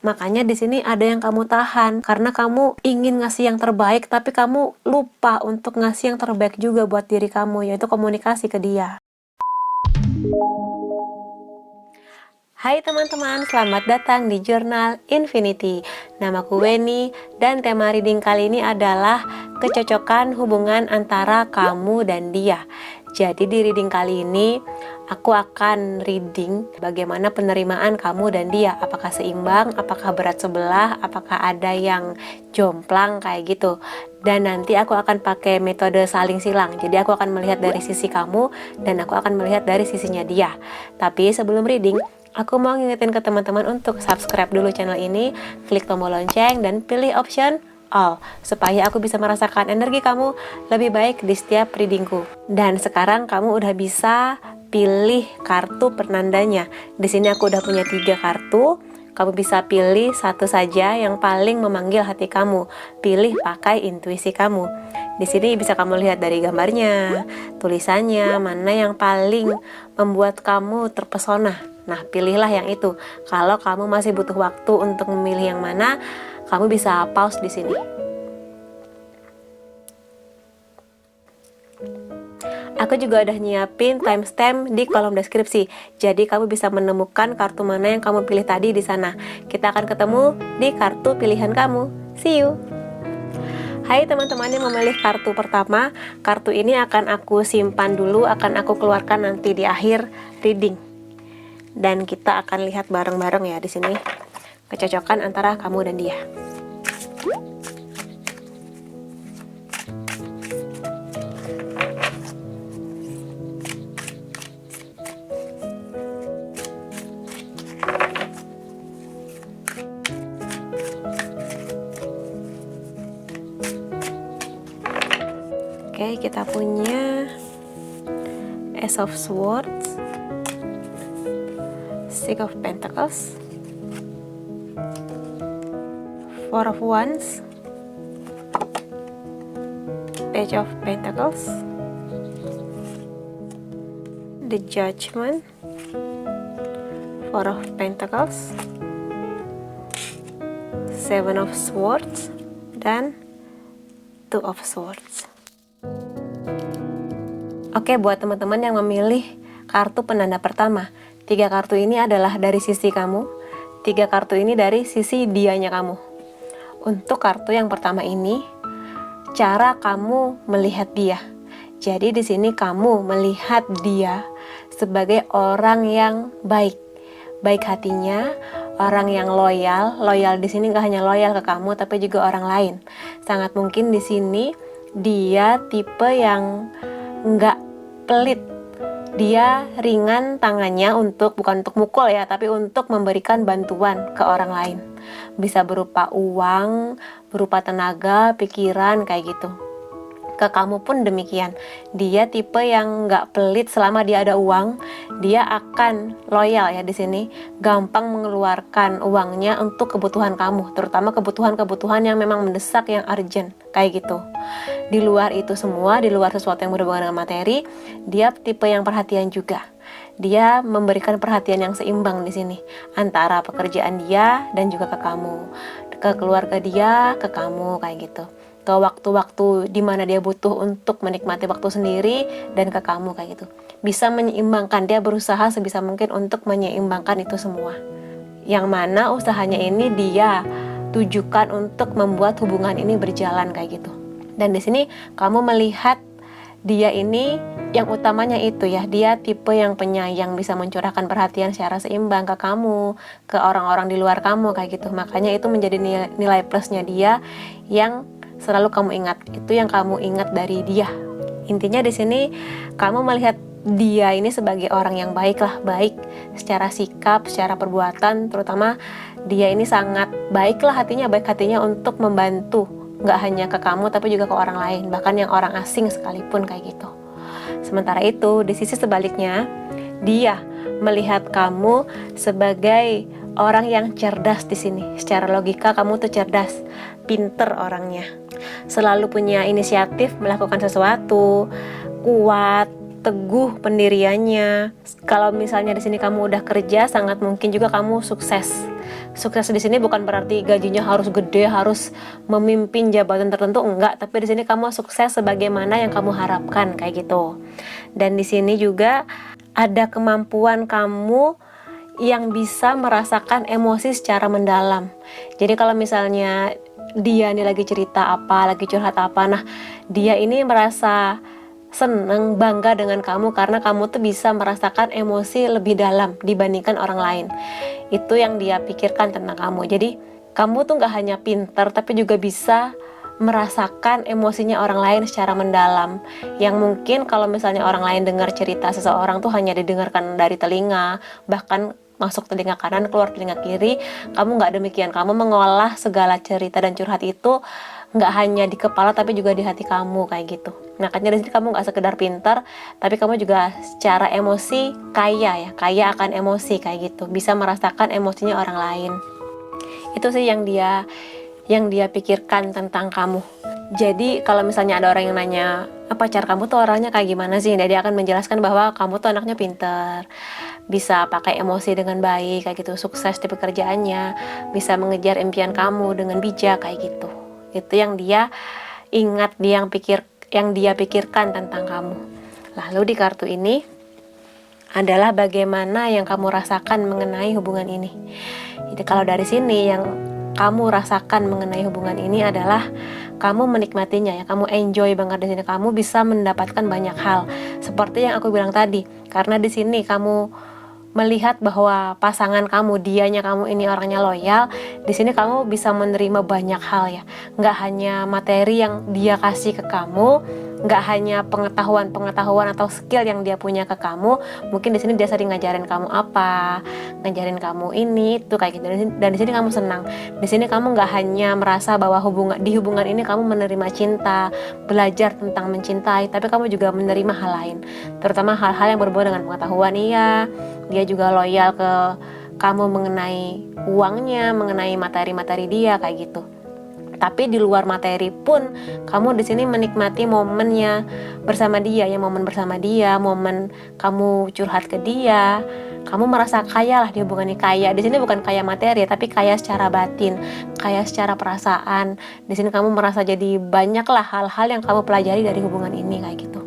Makanya di sini ada yang kamu tahan karena kamu ingin ngasih yang terbaik, tapi kamu lupa untuk ngasih yang terbaik juga buat diri kamu, yaitu komunikasi ke dia. Hai teman-teman, selamat datang di Jurnal Infinity. Namaku Weni dan tema reading kali ini adalah kecocokan hubungan antara kamu dan dia. Jadi di reading kali ini aku akan reading bagaimana penerimaan kamu dan dia. Apakah seimbang, apakah berat sebelah, apakah ada yang jomplang kayak gitu. Dan nanti aku akan pakai metode saling silang. Jadi aku akan melihat dari sisi kamu dan aku akan melihat dari sisinya dia. Tapi sebelum reading, aku mau ngingetin ke teman-teman untuk subscribe dulu channel ini, klik tombol lonceng, dan pilih option all, supaya aku bisa merasakan energi kamu lebih baik di setiap readingku. Dan sekarang kamu udah bisa pilih kartu penandanya. Di sini aku udah punya 3 kartu. Kamu bisa pilih satu saja yang paling memanggil hati kamu. Pilih pakai intuisi kamu. Di sini bisa kamu lihat dari gambarnya, tulisannya, mana yang paling membuat kamu terpesona. Nah, pilihlah yang itu. Kalau kamu masih butuh waktu untuk memilih yang mana, kamu bisa pause di sini. Aku juga udah nyiapin timestamp di kolom deskripsi. Jadi kamu bisa menemukan kartu mana yang kamu pilih tadi di sana. Kita akan ketemu di kartu pilihan kamu. See you. Hai teman-teman yang memilih kartu pertama. Kartu ini akan aku simpan dulu, akan aku keluarkan nanti di akhir reading. Dan kita akan lihat bareng-bareng ya di sini kecocokan antara kamu dan dia. Oke, kita punya Ace of Swords, Six of Pentacles, Four of Wands, Page of Pentacles, The Judgment, Four of Pentacles, Seven of Swords, dan Two of Swords. Oke, buat teman-teman yang memilih kartu penanda pertama, 3 kartu ini adalah dari sisi kamu, 3 kartu ini dari sisi dianya kamu. Untuk kartu yang pertama ini, cara kamu melihat dia. Jadi di sini kamu melihat dia sebagai orang yang baik hatinya, orang yang loyal. Loyal di sini nggak hanya loyal ke kamu, tapi juga orang lain. Sangat mungkin di sini dia tipe yang nggak pelit. Dia ringan tangannya bukan untuk mukul ya, tapi untuk memberikan bantuan ke orang lain. Bisa berupa uang, berupa tenaga, pikiran, kayak gitu. Ke kamu pun demikian. Dia tipe yang nggak pelit selama dia ada uang. Dia akan loyal ya di sini. Gampang mengeluarkan uangnya untuk kebutuhan kamu, terutama kebutuhan-kebutuhan yang memang mendesak, yang urgent, kayak gitu. Di luar itu semua, di luar sesuatu yang berhubungan dengan materi, dia tipe yang perhatian juga. Dia memberikan perhatian yang seimbang di sini antara pekerjaan dia dan juga ke kamu, ke keluarga dia, ke kamu, kayak gitu. Ke waktu-waktu di mana dia butuh untuk menikmati waktu sendiri dan ke kamu, kayak gitu. Bisa menyeimbangkan, dia berusaha sebisa mungkin untuk menyeimbangkan itu semua. Yang mana usahanya ini dia tujukan untuk membuat hubungan ini berjalan, kayak gitu. Dan di sini kamu melihat dia ini yang utamanya itu ya, dia tipe yang penyayang, bisa mencurahkan perhatian secara seimbang ke kamu, ke orang-orang di luar kamu, kayak gitu. Makanya itu menjadi nilai plusnya dia yang selalu kamu ingat. Itu yang kamu ingat dari dia. Intinya di sini kamu melihat dia ini sebagai orang yang baik secara sikap, secara perbuatan, terutama dia ini sangat baik hatinya untuk membantu, nggak hanya ke kamu tapi juga ke orang lain, bahkan yang orang asing sekalipun, kayak gitu. Sementara itu di sisi sebaliknya, dia melihat kamu sebagai orang yang cerdas di sini. Secara logika kamu tuh cerdas, pinter orangnya, selalu punya inisiatif melakukan sesuatu, kuat, teguh pendiriannya. Kalau misalnya di sini kamu udah kerja, sangat mungkin juga kamu sukses Sukses di sini bukan berarti gajinya harus gede, harus memimpin jabatan tertentu, enggak. Tapi di sini kamu sukses sebagaimana yang kamu harapkan kayak gitu. Dan di sini juga ada kemampuan kamu yang bisa merasakan emosi secara mendalam. Jadi kalau misalnya dia nih lagi cerita apa, lagi curhat apa, nah dia ini merasa senang, bangga dengan kamu karena kamu tuh bisa merasakan emosi lebih dalam dibandingkan orang lain. Itu yang dia pikirkan tentang kamu. Jadi kamu tuh gak hanya pinter tapi juga bisa merasakan emosinya orang lain secara mendalam, yang mungkin kalau misalnya orang lain dengar cerita seseorang tuh hanya didengarkan dari telinga, bahkan masuk telinga kanan, keluar telinga kiri. Kamu nggak demikian, kamu mengolah segala cerita dan curhat itu nggak hanya di kepala tapi juga di hati kamu kayak gitu. Makanya di sini kamu nggak sekedar pintar, tapi kamu juga secara emosi kaya akan emosi kayak gitu, bisa merasakan emosinya orang lain. Itu sih yang dia pikirkan tentang kamu. Jadi kalau misalnya ada orang yang nanya, pacar kamu tuh orangnya kayak gimana sih? Dia akan menjelaskan bahwa kamu tuh anaknya pintar, bisa pakai emosi dengan baik kayak gitu, sukses di pekerjaannya, bisa mengejar impian kamu dengan bijak kayak gitu. Itu yang dia ingat, yang dia pikirkan tentang kamu. Lalu di kartu ini adalah bagaimana yang kamu rasakan mengenai hubungan ini. Jadi kalau dari sini yang kamu rasakan mengenai hubungan ini adalah kamu menikmatinya ya, kamu enjoy banget di sini, kamu bisa mendapatkan banyak hal. Seperti yang aku bilang tadi, karena di sini kamu melihat bahwa pasangan kamu, dianya kamu ini orangnya loyal, di sini kamu bisa menerima banyak hal ya. Nggak hanya materi yang dia kasih ke kamu, nggak hanya pengetahuan atau skill yang dia punya ke kamu. Mungkin di sini dia sering ngajarin kamu apa, ngajarin kamu ini itu kayak gitu. Dan di sini kamu senang. Di sini kamu nggak hanya merasa bahwa di hubungan ini kamu menerima cinta, belajar tentang mencintai, tapi kamu juga menerima hal lain, terutama hal-hal yang berbau dengan pengetahuan. Dia juga loyal ke kamu mengenai uangnya, mengenai materi-materi dia kayak gitu. Tapi di luar materi pun kamu di sini menikmati momennya bersama dia, ya momen bersama dia, momen kamu curhat ke dia. Kamu merasa kaya lah di hubungan ini. Kaya di sini bukan kaya materi, tapi kaya secara batin, kaya secara perasaan. Di sini kamu merasa jadi banyak lah hal-hal yang kamu pelajari dari hubungan ini kayak gitu.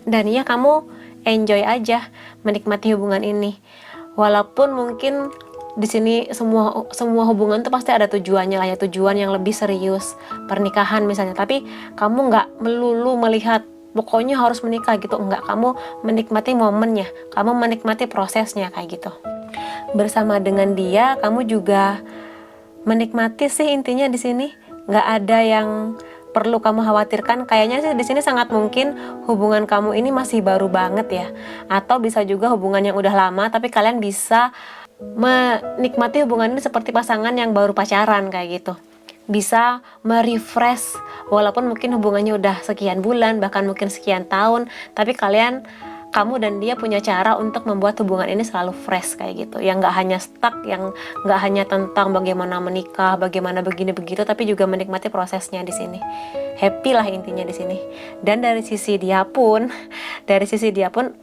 Dan ya kamu enjoy aja menikmati hubungan ini. Walaupun mungkin di sini semua hubungan tuh pasti ada tujuannya lah ya, tujuan yang lebih serius, pernikahan misalnya. Tapi kamu nggak melulu melihat pokoknya harus menikah gitu, enggak. Kamu menikmati momennya, kamu menikmati prosesnya kayak gitu. Bersama dengan dia, kamu juga menikmati sih intinya di sini. Nggak ada yang perlu kamu khawatirkan. Kayaknya sih di sini sangat mungkin hubungan kamu ini masih baru banget ya, atau bisa juga hubungan yang udah lama, tapi kalian bisa menikmati hubungan ini seperti pasangan yang baru pacaran kayak gitu. Bisa merefresh, walaupun mungkin hubungannya udah sekian bulan, bahkan mungkin sekian tahun, tapi kamu dan dia punya cara untuk membuat hubungan ini selalu fresh kayak gitu, yang nggak hanya stuck, yang nggak hanya tentang bagaimana menikah, bagaimana begini begitu, tapi juga menikmati prosesnya di sini. Happy lah intinya di sini. Dan dari sisi dia pun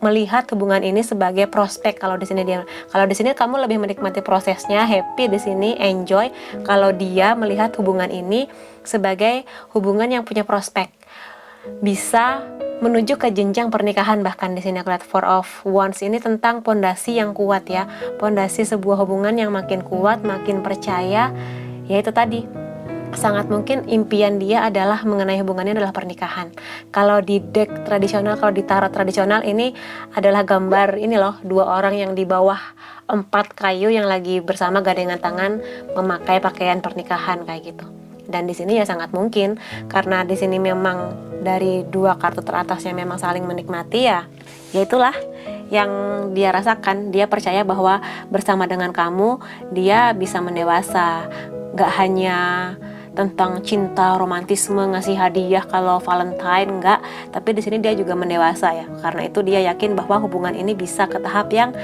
melihat hubungan ini sebagai prospek. Kalau di sini kamu lebih menikmati prosesnya, happy di sini, enjoy. Kalau dia melihat hubungan ini sebagai hubungan yang punya prospek, bisa menuju ke jenjang pernikahan. Bahkan di sini aku lihat Four of Wands ini tentang pondasi yang kuat ya, pondasi sebuah hubungan yang makin kuat, makin percaya. Yaitu tadi, sangat mungkin impian dia adalah mengenai hubungannya adalah pernikahan. Kalau di deck tradisional, kalau di tarot tradisional, ini adalah gambar ini loh, dua orang yang di bawah 4 kayu yang lagi bersama gandengan tangan memakai pakaian pernikahan kayak gitu. Dan di sini ya sangat mungkin karena di sini memang dari 2 kartu teratas yang memang saling menikmati ya itulah yang dia rasakan. Dia percaya bahwa bersama dengan kamu dia bisa mendewasa, gak hanya tentang cinta, romantisme, ngasih hadiah kalau Valentine, enggak, tapi di sini dia juga mendewasa ya. Karena itu dia yakin bahwa hubungan ini bisa ke tahap yang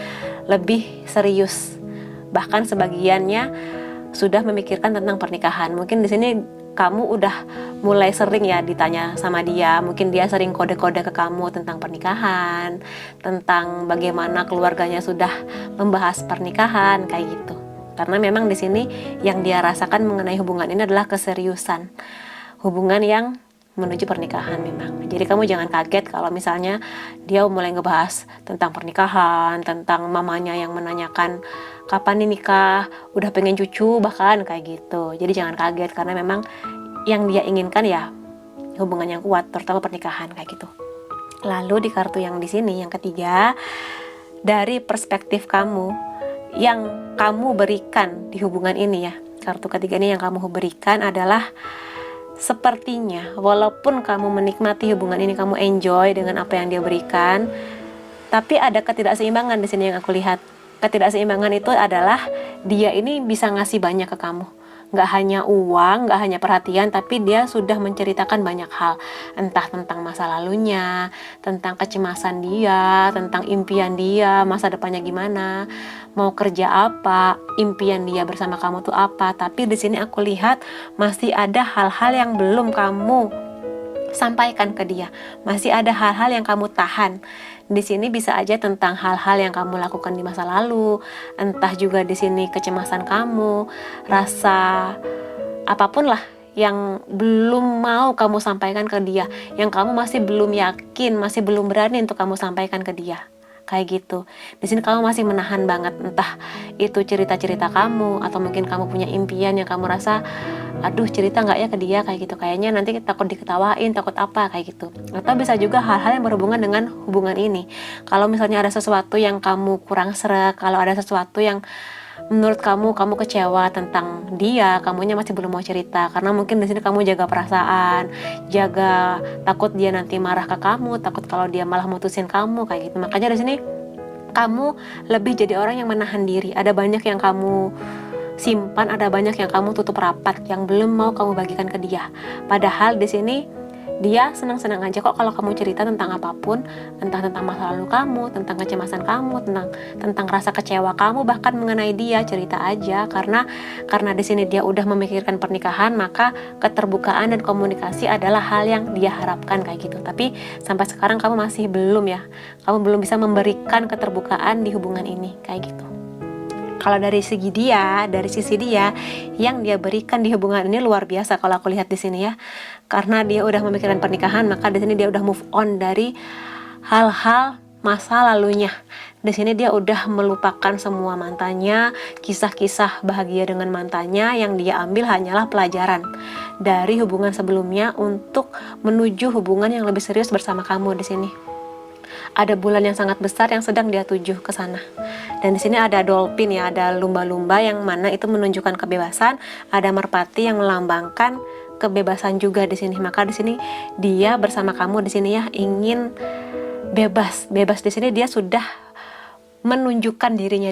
lebih serius. Bahkan sebagiannya sudah memikirkan tentang pernikahan. Mungkin di sini kamu udah mulai sering ya ditanya sama dia. Mungkin dia sering kode-kode ke kamu tentang pernikahan, tentang bagaimana keluarganya sudah membahas pernikahan kayak gitu. Karena memang di sini yang dia rasakan mengenai hubungan ini adalah keseriusan. Hubungan yang menuju pernikahan memang. Jadi kamu jangan kaget kalau misalnya dia mulai ngebahas tentang pernikahan, tentang mamanya yang menanyakan kapan nih nikah, udah pengen cucu bahkan kayak gitu. Jadi jangan kaget karena memang yang dia inginkan ya hubungan yang kuat, terutama pernikahan kayak gitu. Lalu di kartu yang di sini yang ketiga, dari perspektif kamu yang kamu berikan di hubungan ini ya. Kartu ketiga ini yang kamu berikan adalah sepertinya walaupun kamu menikmati hubungan ini, kamu enjoy dengan apa yang dia berikan, tapi ada ketidakseimbangan di sini yang aku lihat. Ketidakseimbangan itu adalah dia ini bisa ngasih banyak ke kamu. Nggak hanya uang, nggak hanya perhatian, tapi dia sudah menceritakan banyak hal. Entah tentang masa lalunya, tentang kecemasan dia, tentang impian dia, masa depannya gimana, mau kerja apa, impian dia bersama kamu tuh apa. Tapi di sini aku lihat masih ada hal-hal yang belum kamu sampaikan ke dia. Masih ada hal-hal yang kamu tahan. Di sini bisa aja tentang hal-hal yang kamu lakukan di masa lalu, entah juga di sini kecemasan kamu, rasa apapun lah yang belum mau kamu sampaikan ke dia, yang kamu masih belum yakin, masih belum berani untuk kamu sampaikan ke dia. Kayak gitu. Di sini kamu masih menahan banget, entah itu cerita-cerita kamu atau mungkin kamu punya impian yang kamu rasa aduh cerita nggak ya ke dia kayak gitu, kayaknya nanti takut diketawain, takut apa kayak gitu. Atau bisa juga hal-hal yang berhubungan dengan hubungan ini. Kalau misalnya ada sesuatu yang kamu kurang sreg, kalau ada sesuatu yang menurut kamu kecewa tentang dia, kamunya masih belum mau cerita karena mungkin di sini kamu jaga perasaan, jaga takut dia nanti marah ke kamu, takut kalau dia malah mutusin kamu kayak gitu. Makanya di sini kamu lebih jadi orang yang menahan diri. Ada banyak yang kamu simpan, ada banyak yang kamu tutup rapat, yang belum mau kamu bagikan ke dia. Padahal di sini dia senang-senang aja kok kalau kamu cerita tentang apapun, entah tentang masa lalu kamu, tentang kecemasan kamu, tentang rasa kecewa kamu, bahkan mengenai dia, cerita aja. Karena di sini dia udah memikirkan pernikahan, maka keterbukaan dan komunikasi adalah hal yang dia harapkan kayak gitu. Tapi sampai sekarang kamu masih belum ya, kamu belum bisa memberikan keterbukaan di hubungan ini kayak gitu. Kalau dari segi dia, dari sisi dia, yang dia berikan di hubungan ini luar biasa kalau aku lihat di sini ya. Karena dia udah memikirkan pernikahan, maka di sini dia udah move on dari hal-hal masa lalunya. Di sini dia udah melupakan semua mantannya, kisah-kisah bahagia dengan mantannya, yang dia ambil hanyalah pelajaran dari hubungan sebelumnya untuk menuju hubungan yang lebih serius bersama kamu di sini. Ada bulan yang sangat besar yang sedang dia tuju ke sana. Dan di sini ada dolphin ya, ada lumba-lumba yang mana itu menunjukkan kebebasan, ada merpati yang melambangkan kebebasan juga di sini. Maka di sini dia bersama kamu di sini ya ingin bebas. Bebas di sini dia sudah menunjukkan dirinya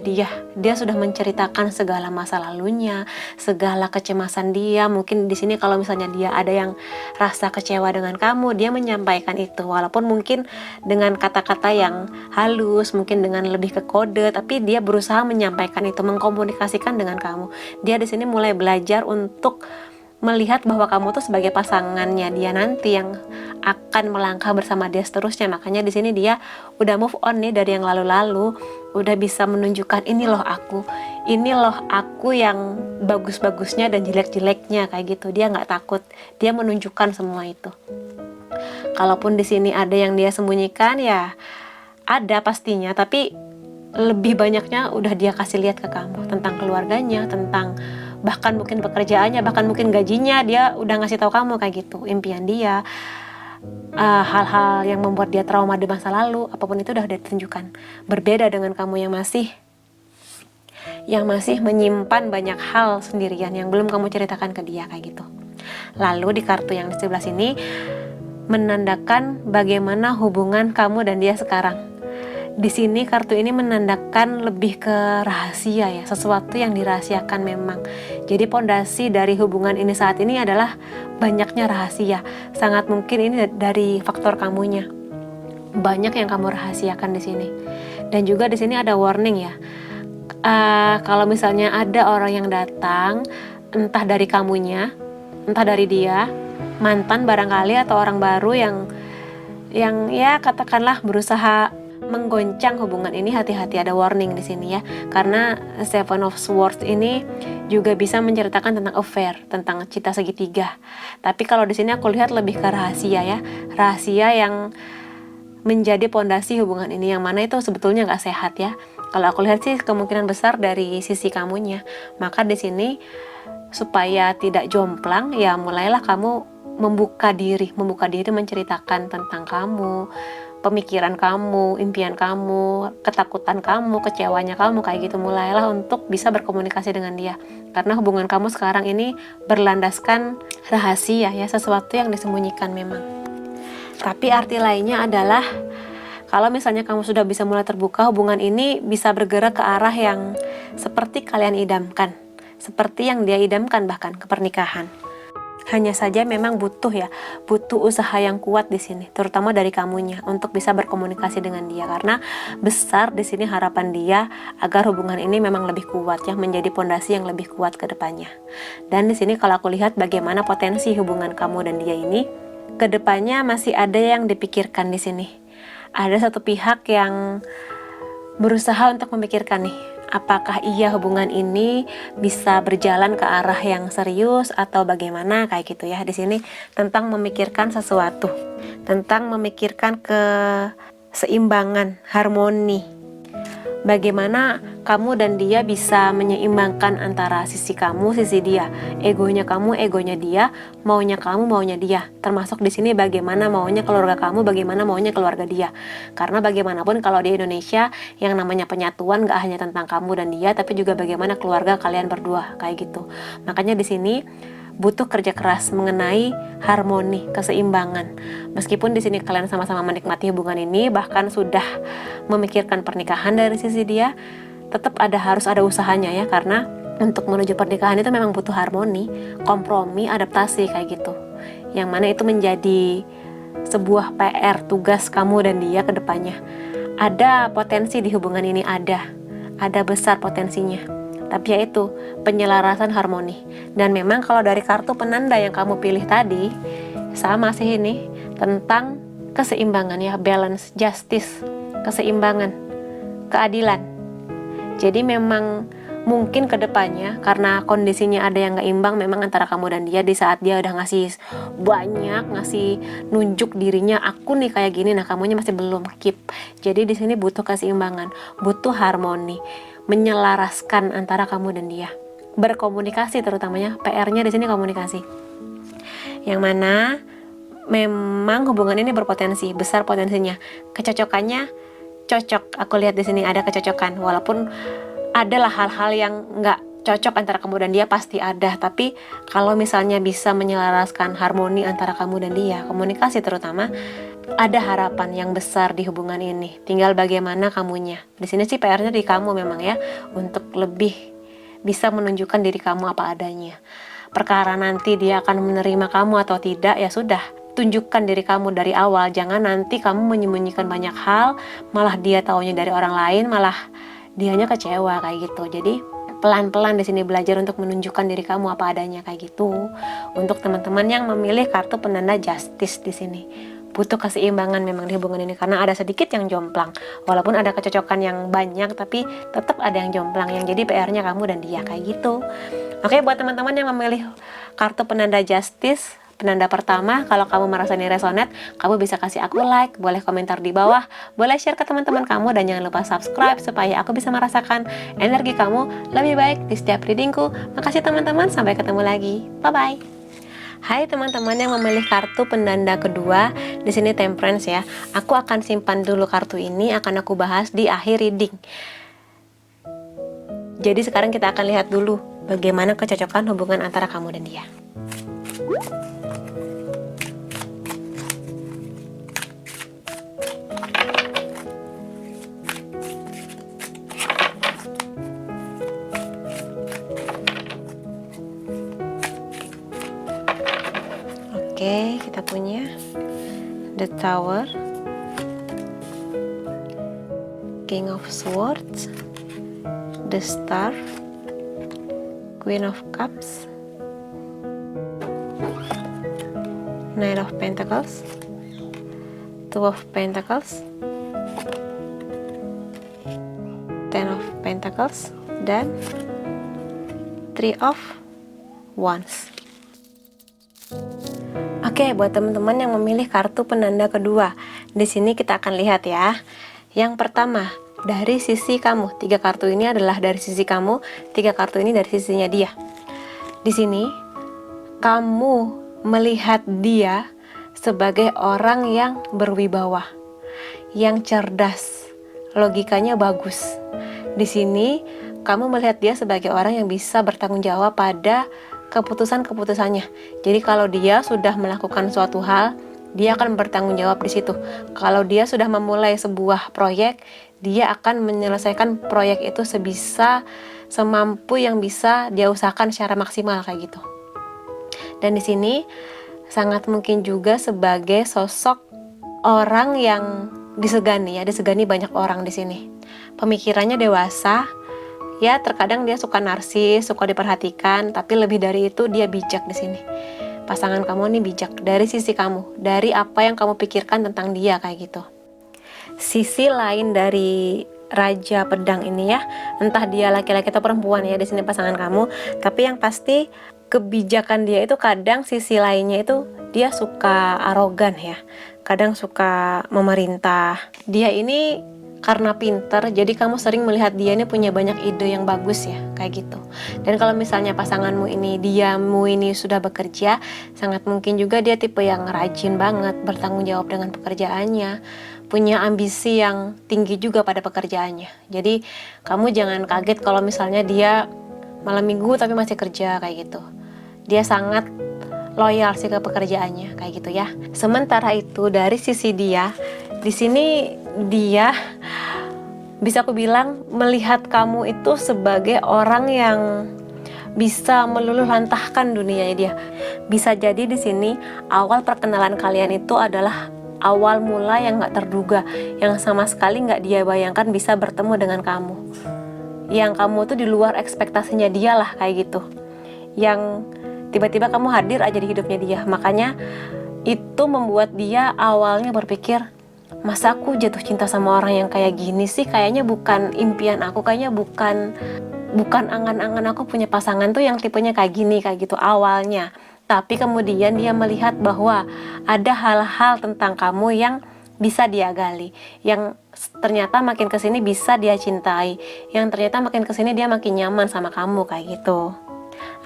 dia sudah menceritakan segala masa lalunya, segala kecemasan dia. Mungkin di sini kalau misalnya dia ada yang rasa kecewa dengan kamu, dia menyampaikan itu walaupun mungkin dengan kata-kata yang halus, mungkin dengan lebih ke kode, tapi dia berusaha menyampaikan itu, mengkomunikasikan dengan kamu. Dia di sini mulai belajar untuk melihat bahwa kamu tuh sebagai pasangannya dia nanti yang akan melangkah bersama dia seterusnya. Makanya di sini dia udah move on nih dari yang lalu-lalu, udah bisa menunjukkan ini loh aku yang bagus-bagusnya dan jelek-jeleknya kayak gitu. Dia nggak takut, dia menunjukkan semua itu. Kalaupun di sini ada yang dia sembunyikan ya ada pastinya, tapi lebih banyaknya udah dia kasih lihat ke kamu tentang keluarganya, tentang bahkan mungkin pekerjaannya, bahkan mungkin gajinya, dia udah ngasih tahu kamu kayak gitu, impian dia, hal-hal yang membuat dia trauma di masa lalu, apapun itu udah ditunjukkan. Berbeda dengan kamu yang masih menyimpan banyak hal sendirian yang belum kamu ceritakan ke dia kayak gitu. Lalu di kartu yang di sebelah sini menandakan bagaimana hubungan kamu dan dia sekarang. Di sini kartu ini menandakan lebih ke rahasia ya, sesuatu yang dirahasiakan memang. Jadi pondasi dari hubungan ini saat ini adalah banyaknya rahasia. Sangat mungkin ini dari faktor kamunya. Banyak yang kamu rahasiakan di sini. Dan juga di sini ada warning ya. Kalau misalnya ada orang yang datang, entah dari kamunya, entah dari dia, mantan barangkali atau orang baru yang ya katakanlah berusaha menggoncang hubungan ini, hati-hati, ada warning di sini ya. Karena Seven of Swords ini juga bisa menceritakan tentang affair, tentang cinta segitiga. Tapi kalau di sini aku lihat lebih ke rahasia ya, rahasia yang menjadi pondasi hubungan ini, yang mana itu sebetulnya nggak sehat ya. Kalau aku lihat sih kemungkinan besar dari sisi kamunya. Maka di sini supaya tidak jomplang ya, mulailah kamu membuka diri menceritakan tentang kamu, pemikiran kamu, impian kamu, ketakutan kamu, kecewanya kamu, kayak gitu. Mulailah untuk bisa berkomunikasi dengan dia. Karena hubungan kamu sekarang ini berlandaskan rahasia ya, sesuatu yang disembunyikan memang. Tapi arti lainnya adalah kalau misalnya kamu sudah bisa mulai terbuka, hubungan ini bisa bergerak ke arah yang seperti kalian idamkan, seperti yang dia idamkan, bahkan ke pernikahan. Hanya saja memang butuh usaha yang kuat di sini, terutama dari kamunya untuk bisa berkomunikasi dengan dia, karena besar di sini harapan dia agar hubungan ini memang lebih kuat ya, menjadi pondasi yang lebih kuat ke depannya. Dan di sini kalau aku lihat bagaimana potensi hubungan kamu dan dia ini ke depannya masih ada yang dipikirkan di sini. Ada satu pihak yang berusaha untuk memikirkan nih, apakah iya hubungan ini bisa berjalan ke arah yang serius atau bagaimana, kayak gitu ya. Di sini tentang memikirkan sesuatu, tentang memikirkan keseimbangan, harmoni. Bagaimana kamu dan dia bisa menyeimbangkan antara sisi kamu, sisi dia, egonya kamu, egonya dia, maunya kamu, maunya dia. Termasuk di sini bagaimana maunya keluarga kamu, bagaimana maunya keluarga dia. Karena bagaimanapun kalau di Indonesia yang namanya penyatuan gak hanya tentang kamu dan dia, tapi juga bagaimana keluarga kalian berdua, kayak gitu. Makanya di sini butuh kerja keras mengenai harmoni, keseimbangan. Meskipun di sini kalian sama-sama menikmati hubungan ini, bahkan sudah memikirkan pernikahan dari sisi dia, tetap harus ada usahanya ya, karena untuk menuju pernikahan itu memang butuh harmoni, kompromi, adaptasi, kayak gitu. Yang mana itu menjadi sebuah PR, tugas kamu dan dia ke depannya. Ada potensi di hubungan ini, ada besar potensinya. Tapi yaitu penyelarasan harmoni. Dan memang kalau dari kartu penanda yang kamu pilih tadi, sama sih ini tentang keseimbangan ya, balance, justice, keseimbangan, keadilan. Jadi memang mungkin ke depannya karena kondisinya ada yang gak imbang memang antara kamu dan dia, di saat dia udah ngasih banyak, ngasih nunjuk dirinya, aku nih kayak gini, nah kamunya masih belum keep. Jadi di sini butuh keseimbangan, butuh harmoni, menyelaraskan antara kamu dan dia, berkomunikasi, terutamanya PR-nya di sini komunikasi. Yang mana memang hubungan ini berpotensi, besar potensinya, kecocokannya cocok. Aku lihat di sini ada kecocokan, walaupun adalah hal-hal yang nggak cocok antara kamu dan dia, pasti ada. Tapi kalau misalnya bisa menyelaraskan harmoni antara kamu dan dia, komunikasi terutama, ada harapan yang besar di hubungan ini. Tinggal bagaimana kamunya. Di sini sih PR-nya di kamu memang ya, untuk lebih bisa menunjukkan diri kamu apa adanya. Perkara nanti dia akan menerima kamu atau tidak, ya sudah, tunjukkan diri kamu dari awal. Jangan nanti kamu menyembunyikan banyak hal, malah dia taunya dari orang lain, malah dianya kecewa, kayak gitu. Jadi pelan-pelan di sini belajar untuk menunjukkan diri kamu apa adanya, kayak gitu. Untuk teman-teman yang memilih kartu penanda justice di sini, butuh keseimbangan memang di hubungan ini, karena ada sedikit yang jomplang. Walaupun ada kecocokan yang banyak, tapi tetap ada yang jomplang, yang jadi PR-nya kamu dan dia, kayak gitu. Oke, buat teman-teman yang memilih kartu penanda justice, penanda pertama, kalau kamu merasa ini resonate, kamu bisa kasih aku like, boleh komentar di bawah, boleh share ke teman-teman kamu, dan jangan lupa subscribe supaya aku bisa merasakan energi kamu lebih baik di setiap readingku. Makasih teman-teman, sampai ketemu lagi. Bye-bye. Hai teman-teman yang memilih kartu penanda kedua, di sini Temperance ya. Aku akan simpan dulu kartu ini, akan aku bahas di akhir reading. Jadi sekarang kita akan lihat dulu bagaimana kecocokan hubungan antara kamu dan dia. Oke, kita punya The Tower, King of Swords, The Star, Queen of Cups, Knight of Pentacles, Two of Pentacles, Pentacles dan Three of Wands. Oke, buat teman-teman yang memilih kartu penanda kedua, di sini kita akan lihat ya. Yang pertama, dari sisi kamu. 3 kartu ini adalah dari sisi kamu, 3 kartu ini dari sisinya dia. Di sini, kamu melihat dia sebagai orang yang berwibawa, yang cerdas, logikanya bagus. Di sini, kamu melihat dia sebagai orang yang bisa bertanggung jawab pada keputusan-keputusannya. Jadi kalau dia sudah melakukan suatu hal, dia akan bertanggung jawab di situ. Kalau dia sudah memulai sebuah proyek, dia akan menyelesaikan proyek itu semampu yang bisa dia usahakan secara maksimal kayak gitu. Dan di sini sangat mungkin juga sebagai sosok orang yang disegani banyak orang di sini. Pemikirannya dewasa. Ya, terkadang dia suka narsis, suka diperhatikan, tapi lebih dari itu dia bijak di sini. Pasangan kamu nih bijak dari sisi kamu, dari apa yang kamu pikirkan tentang dia kayak gitu. Sisi lain dari Raja Pedang ini ya, entah dia laki-laki atau perempuan ya di sini pasangan kamu, tapi yang pasti kebijakan dia itu kadang sisi lainnya itu dia suka arogan ya, kadang suka memerintah. Dia ini karena pinter, jadi kamu sering melihat dia ini punya banyak ide yang bagus ya, kayak gitu. Dan kalau misalnya pasanganmu ini, diamu ini sudah bekerja, sangat mungkin juga dia tipe yang rajin banget, bertanggung jawab dengan pekerjaannya, punya ambisi yang tinggi juga pada pekerjaannya. Jadi kamu jangan kaget kalau misalnya dia malam minggu tapi masih kerja kayak gitu. Dia sangat loyal sih ke pekerjaannya kayak gitu ya. Sementara itu dari sisi dia, di sini dia bisa aku bilang melihat kamu itu sebagai orang yang bisa meluluh lantahkan dunianya dia. Bisa jadi di sini awal perkenalan kalian itu adalah awal mula yang gak terduga, yang sama sekali gak dia bayangkan bisa bertemu dengan kamu. Yang kamu tuh di luar ekspektasinya dia lah kayak gitu. Yang tiba-tiba kamu hadir aja di hidupnya dia. Makanya itu membuat dia awalnya berpikir, masa aku jatuh cinta sama orang yang kayak gini sih, kayaknya bukan impian aku, kayaknya bukan angan-angan aku punya pasangan tuh yang tipenya kayak gini, kayak gitu awalnya. Tapi kemudian dia melihat bahwa ada hal-hal tentang kamu yang bisa dia gali, yang ternyata makin kesini bisa dia cintai, yang ternyata makin kesini dia makin nyaman sama kamu kayak gitu.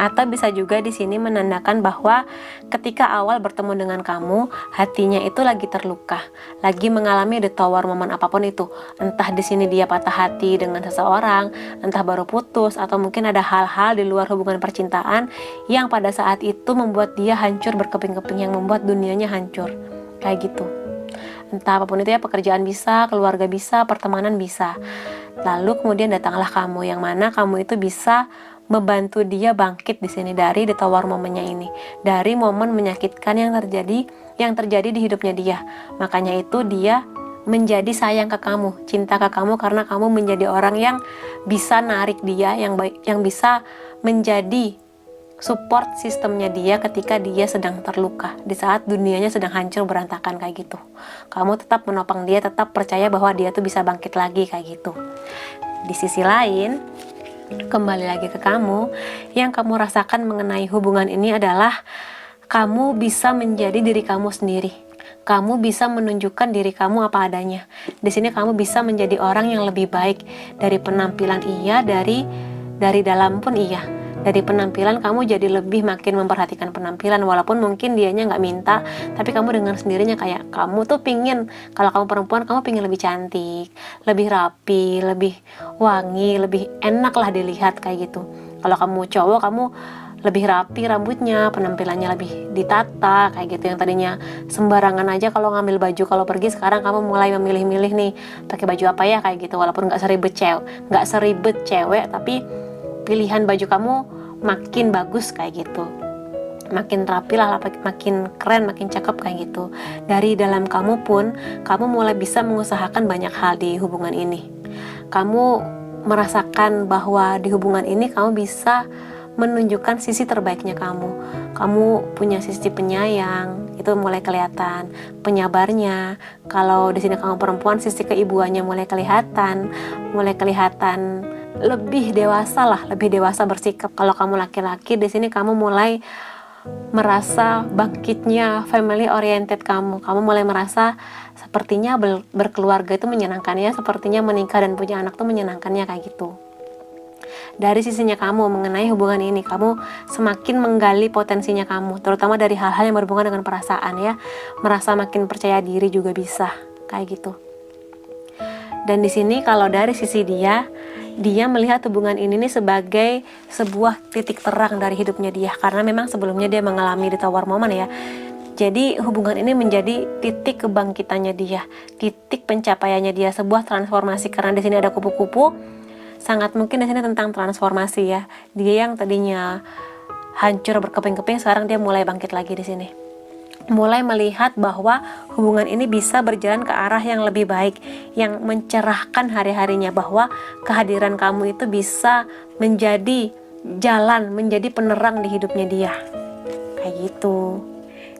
Atau bisa juga di sini menandakan bahwa ketika awal bertemu dengan kamu, hatinya itu lagi terluka, lagi mengalami the tower moment apapun itu. Entah di sini dia patah hati dengan seseorang, entah baru putus, atau mungkin ada hal-hal di luar hubungan percintaan yang pada saat itu membuat dia hancur berkeping-keping, yang membuat dunianya hancur. Kayak gitu. Entah apapun itu ya, pekerjaan bisa, keluarga bisa, pertemanan bisa. Lalu kemudian datanglah kamu, yang mana kamu itu bisa membantu dia bangkit di sini dari the tower momennya ini, dari momen menyakitkan yang terjadi di hidupnya dia. Makanya itu dia menjadi sayang ke kamu, cinta ke kamu, karena kamu menjadi orang yang bisa narik dia, yang bisa menjadi support sistemnya dia ketika dia sedang terluka, di saat dunianya sedang hancur berantakan kayak gitu. Kamu tetap menopang dia, tetap percaya bahwa dia tuh bisa bangkit lagi kayak gitu. Di sisi lain, kembali lagi ke kamu, yang kamu rasakan mengenai hubungan ini adalah kamu bisa menjadi diri kamu sendiri. Kamu bisa menunjukkan diri kamu apa adanya. Di sini kamu bisa menjadi orang yang lebih baik dari penampilan iya, dari dalam pun iya. Dari penampilan kamu jadi lebih makin memperhatikan penampilan, walaupun mungkin dianya nggak minta, tapi kamu dengan sendirinya kayak kamu tuh pingin, kalau kamu perempuan kamu pingin lebih cantik, lebih rapi, lebih wangi, lebih enak lah dilihat kayak gitu. Kalau kamu cowok kamu lebih rapi rambutnya, penampilannya lebih ditata kayak gitu. Yang tadinya sembarangan aja kalau ngambil baju kalau pergi, sekarang kamu mulai memilih-milih nih pakai baju apa ya kayak gitu. Walaupun nggak seribet cewek, tapi pilihan baju kamu makin bagus kayak gitu, makin rapi lah, makin keren, makin cakep kayak gitu. Dari dalam kamu pun, kamu mulai bisa mengusahakan banyak hal di hubungan ini. Kamu merasakan bahwa di hubungan ini kamu bisa menunjukkan sisi terbaiknya kamu. Kamu punya sisi penyayang, itu mulai kelihatan. Penyabarnya, kalau di sini kamu perempuan, sisi keibuannya mulai kelihatan lebih dewasa lah, lebih dewasa bersikap. Kalau kamu laki-laki, di sini kamu mulai merasa bangkitnya family oriented kamu. Kamu mulai merasa sepertinya berkeluarga itu menyenangkannya, sepertinya menikah dan punya anak tuh menyenangkannya kayak gitu. Dari sisinya kamu mengenai hubungan ini, kamu semakin menggali potensinya kamu, terutama dari hal-hal yang berhubungan dengan perasaan ya. Merasa makin percaya diri juga bisa kayak gitu. Dan di sini kalau dari sisi dia melihat hubungan ini nih sebagai sebuah titik terang dari hidupnya dia, karena memang sebelumnya dia mengalami ditawar momen ya. Jadi hubungan ini menjadi titik kebangkitannya dia, titik pencapaiannya dia, sebuah transformasi. Karena di sini ada kupu-kupu, sangat mungkin di sini tentang transformasi ya. Dia yang tadinya hancur berkeping-keping, sekarang dia mulai bangkit lagi di sini. Mulai melihat bahwa hubungan ini bisa berjalan ke arah yang lebih baik, yang mencerahkan hari-harinya, bahwa kehadiran kamu itu bisa menjadi jalan, menjadi penerang di hidupnya dia. Kayak gitu.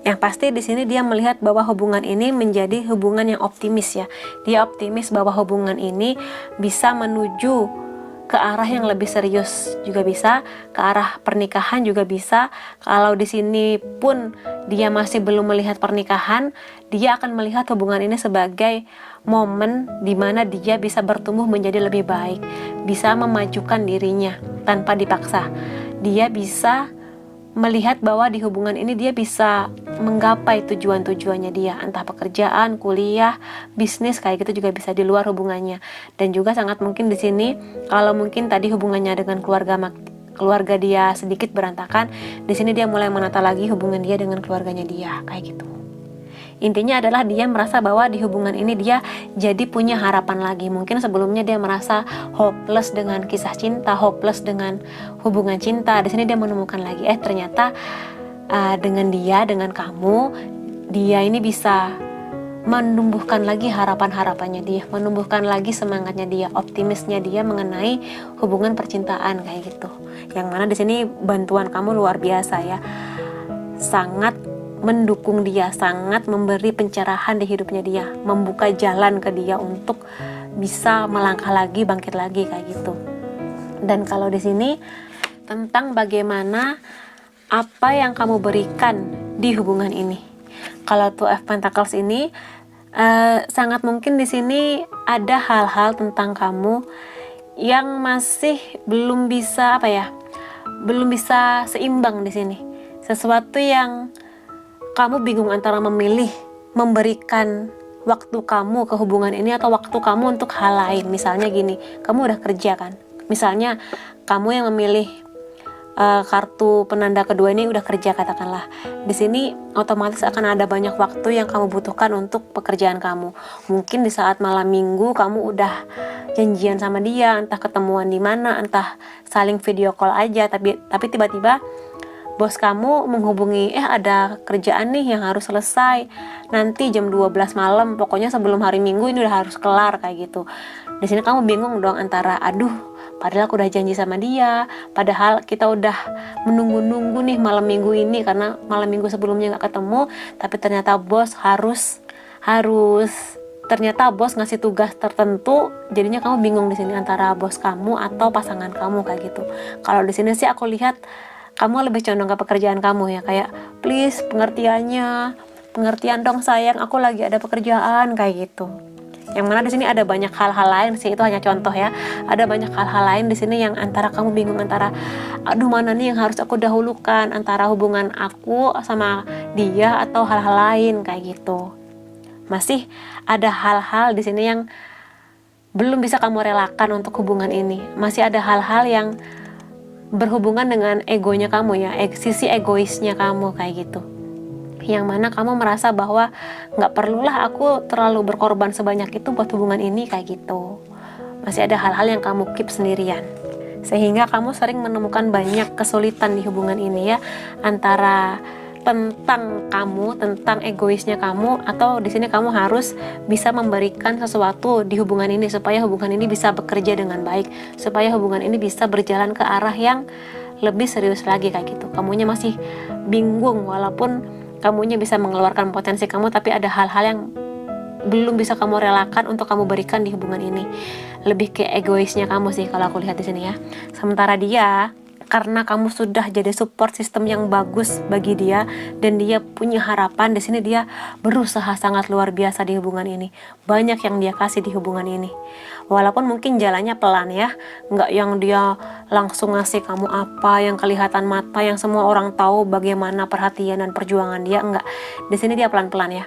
Yang pasti di sini dia melihat bahwa hubungan ini menjadi hubungan yang optimis ya. Dia optimis bahwa hubungan ini bisa menuju ke arah yang lebih serius juga bisa, ke arah pernikahan juga bisa. Kalau di sini pun dia masih belum melihat pernikahan, dia akan melihat hubungan ini sebagai momen di mana dia bisa bertumbuh menjadi lebih baik, bisa memajukan dirinya tanpa dipaksa. Dia bisa melihat bahwa di hubungan ini dia bisa menggapai tujuan-tujuannya dia, entah pekerjaan, kuliah, bisnis kayak gitu juga bisa di luar hubungannya. Dan juga sangat mungkin di sini kalau mungkin tadi hubungannya dengan keluarga dia sedikit berantakan, di sini dia mulai menata lagi hubungan dia dengan keluarganya dia kayak gitu. Intinya adalah dia merasa bahwa di hubungan ini dia jadi punya harapan lagi. Mungkin sebelumnya dia merasa hopeless dengan kisah cinta, hopeless dengan hubungan cinta. Di sini dia menemukan lagi, ternyata dengan kamu, dia ini bisa menumbuhkan lagi harapan-harapannya dia, menumbuhkan lagi semangatnya dia, optimisnya dia mengenai hubungan percintaan kayak gitu. Yang mana di sini bantuan kamu luar biasa ya. Sangat mendukung dia, sangat memberi pencerahan di hidupnya dia, membuka jalan ke dia untuk bisa melangkah lagi, bangkit lagi kayak gitu. Dan kalau di sini tentang bagaimana apa yang kamu berikan di hubungan ini. Kalau Two of Pentacles ini sangat mungkin di sini ada hal-hal tentang kamu yang masih belum bisa belum bisa seimbang di sini. Sesuatu yang kamu bingung antara memilih memberikan waktu kamu ke hubungan ini atau waktu kamu untuk hal lain. Misalnya gini, kamu udah kerja kan, misalnya kamu yang memilih kartu penanda kedua ini udah kerja katakanlah. Di sini otomatis akan ada banyak waktu yang kamu butuhkan untuk pekerjaan kamu. Mungkin di saat malam minggu kamu udah janjian sama dia, entah ketemuan di mana, entah saling video call aja, tapi tiba-tiba bos kamu menghubungi, ada kerjaan nih yang harus selesai nanti jam 12 malam, pokoknya sebelum hari Minggu ini udah harus kelar kayak gitu. Di sini kamu bingung dong antara padahal aku udah janji sama dia, padahal kita udah menunggu-nunggu nih malam Minggu ini karena malam Minggu sebelumnya nggak ketemu, tapi ternyata bos ternyata bos ngasih tugas tertentu, jadinya kamu bingung di sini antara bos kamu atau pasangan kamu kayak gitu. Kalau di sini sih aku lihat kamu lebih condong ke pekerjaan kamu ya, kayak please pengertian dong sayang, aku lagi ada pekerjaan kayak gitu. Yang mana di sini ada banyak hal-hal lain sih, itu hanya contoh ya. Ada banyak hal-hal lain di sini yang antara kamu bingung antara mana nih yang harus aku dahulukan, antara hubungan aku sama dia atau hal-hal lain kayak gitu. Masih ada hal-hal di sini yang belum bisa kamu relakan untuk hubungan ini. Masih ada hal-hal yang berhubungan dengan egonya kamu ya, sisi egoisnya kamu kayak gitu. Yang mana kamu merasa bahwa nggak perlulah aku terlalu berkorban sebanyak itu buat hubungan ini kayak gitu. Masih ada hal-hal yang kamu keep sendirian, sehingga kamu sering menemukan banyak kesulitan di hubungan ini ya, antara tentang kamu, tentang egoisnya kamu, atau di sini kamu harus bisa memberikan sesuatu di hubungan ini supaya hubungan ini bisa bekerja dengan baik, supaya hubungan ini bisa berjalan ke arah yang lebih serius lagi kayak gitu. Kamunya masih bingung, walaupun kamunya bisa mengeluarkan potensi kamu, tapi ada hal-hal yang belum bisa kamu relakan untuk kamu berikan di hubungan ini. lebih ke egoisnya kamu sih kalau aku lihat di sini ya. Sementara dia, karena kamu sudah jadi support system yang bagus bagi dia dan dia punya harapan, di sini dia berusaha sangat luar biasa di hubungan ini. Banyak yang dia kasih di hubungan ini. Walaupun mungkin jalannya pelan ya, nggak yang dia langsung ngasih kamu apa yang kelihatan mata, yang semua orang tahu bagaimana perhatian dan perjuangan dia, enggak. Di sini dia pelan-pelan ya.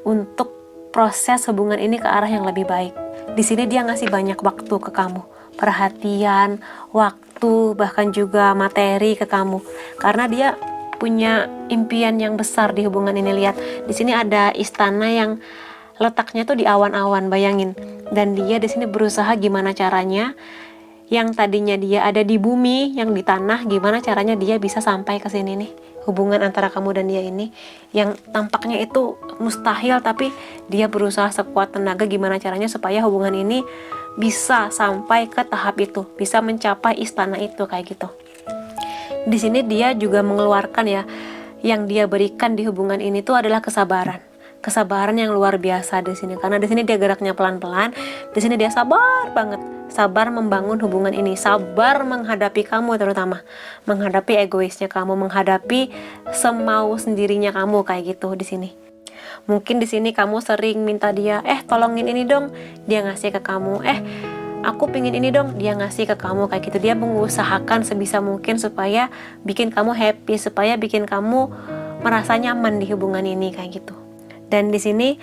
Untuk proses hubungan ini ke arah yang lebih baik. Di sini dia ngasih banyak waktu ke kamu, perhatian, waktu, bahkan juga materi ke kamu. Karena dia punya impian yang besar di hubungan ini. Lihat, di sini ada istana yang letaknya tuh di awan-awan, bayangin. Dan dia di sini berusaha gimana caranya yang tadinya dia ada di bumi, yang di tanah, gimana caranya dia bisa sampai ke sini nih. Hubungan antara kamu dan dia ini yang tampaknya itu mustahil, tapi dia berusaha sekuat tenaga gimana caranya supaya hubungan ini bisa sampai ke tahap itu, bisa mencapai istana itu kayak gitu. Di sini dia juga mengeluarkan ya, yang dia berikan di hubungan ini tuh adalah kesabaran. Kesabaran yang luar biasa di sini, karena di sini dia geraknya pelan-pelan, di sini dia sabar banget, sabar membangun hubungan ini, sabar menghadapi kamu, terutama menghadapi egoisnya kamu, menghadapi semau sendirinya kamu kayak gitu di sini. Mungkin di sini kamu sering minta dia, tolongin ini dong, dia ngasih ke kamu, aku pingin ini dong, dia ngasih ke kamu kayak gitu. Dia mengusahakan sebisa mungkin supaya bikin kamu happy, supaya bikin kamu merasa nyaman di hubungan ini kayak gitu. Dan di sini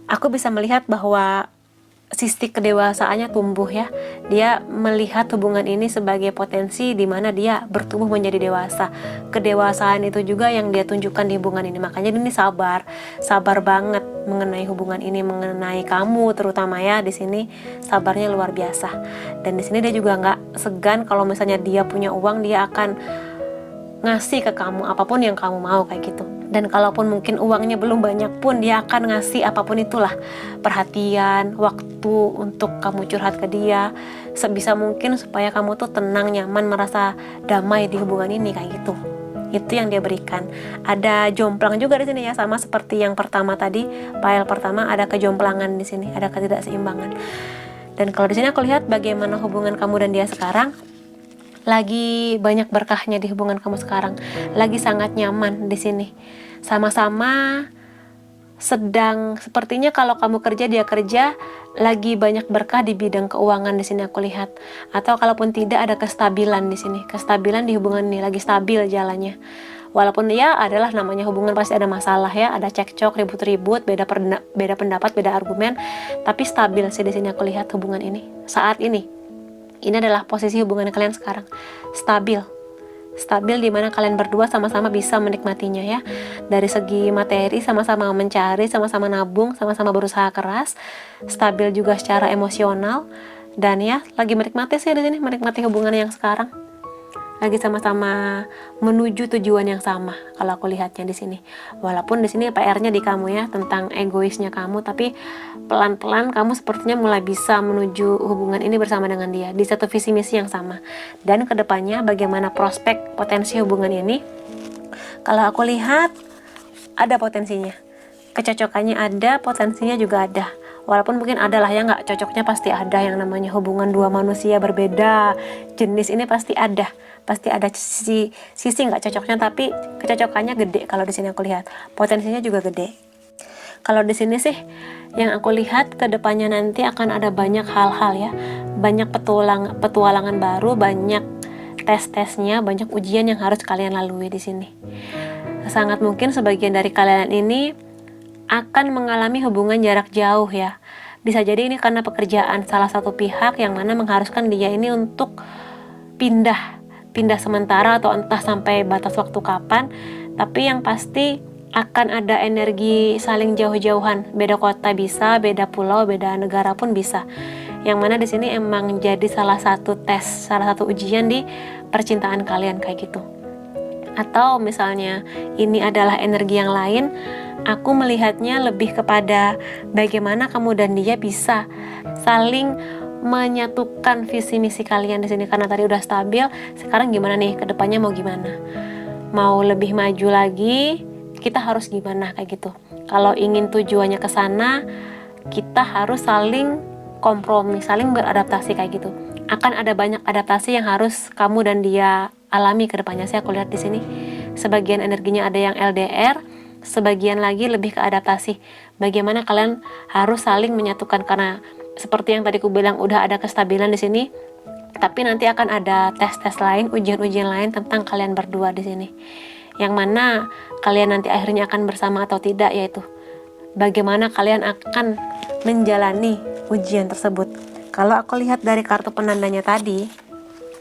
aku bisa melihat bahwa sisi kedewasaannya tumbuh ya. Dia melihat hubungan ini sebagai potensi di mana dia bertumbuh menjadi dewasa. Kedewasaan itu juga yang dia tunjukkan di hubungan ini. Makanya ini sabar banget mengenai hubungan ini, mengenai kamu terutama ya. Di sini sabarnya luar biasa. Dan di sini dia juga nggak segan kalau misalnya dia punya uang, dia akan ngasih ke kamu apapun yang kamu mau kayak gitu. Dan kalaupun mungkin uangnya belum banyak pun, dia akan ngasih apapun itulah, perhatian, waktu untuk kamu curhat ke dia sebisa mungkin supaya kamu tuh tenang, nyaman, merasa damai di hubungan ini kayak gitu. Itu yang dia berikan. Ada jomplang juga di sini ya, sama seperti yang pertama tadi, file pertama ada kejomplangan di sini, ada ketidakseimbangan. Dan kalau di sini aku lihat bagaimana hubungan kamu dan dia sekarang, lagi banyak berkahnya di hubungan kamu sekarang, lagi sangat nyaman di sini. Sama-sama sedang, sepertinya kalau kamu kerja dia kerja, lagi banyak berkah di bidang keuangan di sini aku lihat. Atau kalaupun tidak, ada kestabilan di sini, kestabilan di hubungan ini, lagi stabil jalannya. Walaupun ya adalah namanya hubungan pasti ada masalah ya, ada cekcok, ribut-ribut, beda pendapat, beda argumen, tapi stabil sih di sini aku lihat hubungan ini saat ini. Ini adalah posisi hubungan kalian sekarang, stabil di mana kalian berdua sama-sama bisa menikmatinya ya. Dari segi materi sama-sama mencari, sama-sama nabung, sama-sama berusaha keras, stabil juga secara emosional, dan ya lagi menikmati sih di sini, menikmati hubungan yang sekarang. Lagi sama-sama menuju tujuan yang sama kalau aku lihatnya di sini. Walaupun di sini PR-nya di kamu ya, tentang egoisnya kamu, tapi pelan-pelan kamu sepertinya mulai bisa menuju hubungan ini bersama dengan dia di satu visi misi yang sama. Dan kedepannya bagaimana prospek potensi hubungan ini? Kalau aku lihat ada potensinya, kecocokannya ada, potensinya juga ada. Walaupun mungkin adalah ya, nggak cocoknya pasti ada, yang namanya hubungan dua manusia berbeda jenis ini pasti ada sisi nggak cocoknya, tapi kecocokannya gede. Kalau di sini aku lihat potensinya juga gede. Kalau di sini sih yang aku lihat kedepannya nanti akan ada banyak hal-hal ya, banyak petualangan baru, banyak tes-tesnya, banyak ujian yang harus kalian lalui di sini. Sangat mungkin sebagian dari kalian ini akan mengalami hubungan jarak jauh ya. Bisa jadi ini karena pekerjaan salah satu pihak yang mana mengharuskan dia ini untuk pindah sementara atau entah sampai batas waktu kapan, tapi yang pasti akan ada energi saling jauh-jauhan, beda kota bisa, beda pulau, beda negara pun bisa. Yang mana di sini emang jadi salah satu tes, salah satu ujian di percintaan kalian kayak gitu. Atau misalnya ini adalah energi yang lain, aku melihatnya lebih kepada bagaimana kamu dan dia bisa saling menyatukan visi misi kalian di sini. Karena tadi udah stabil, sekarang gimana nih kedepannya, mau gimana, mau lebih maju lagi, kita harus gimana kayak gitu. Kalau ingin tujuannya ke sana, kita harus saling berkompromi, saling beradaptasi kayak gitu. Akan ada banyak adaptasi yang harus kamu dan dia alami ke depannya. Aku lihat di sini sebagian energinya ada yang LDR, sebagian lagi lebih ke adaptasi. Bagaimana kalian harus saling menyatukan, karena seperti yang tadi aku bilang udah ada kestabilan di sini, tapi nanti akan ada tes-tes lain, ujian-ujian lain tentang kalian berdua di sini. Yang mana kalian nanti akhirnya akan bersama atau tidak, yaitu bagaimana kalian akan menjalani ujian tersebut. Kalau aku lihat dari kartu penandanya tadi,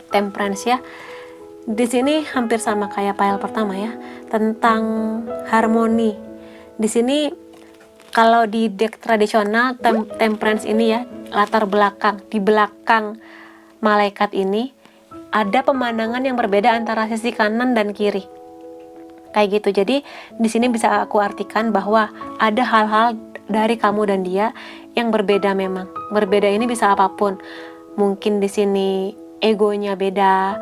Temperance ya, di sini hampir sama kayak pile pertama ya, tentang harmoni. Di sini kalau di deck tradisional Temperance ini ya, latar belakang di belakang malaikat ini ada pemandangan yang berbeda antara sisi kanan dan kiri. Kayak gitu. Jadi di sini bisa aku artikan bahwa ada hal-hal dari kamu dan dia yang berbeda memang. Berbeda ini bisa apapun. Mungkin di sini egonya beda,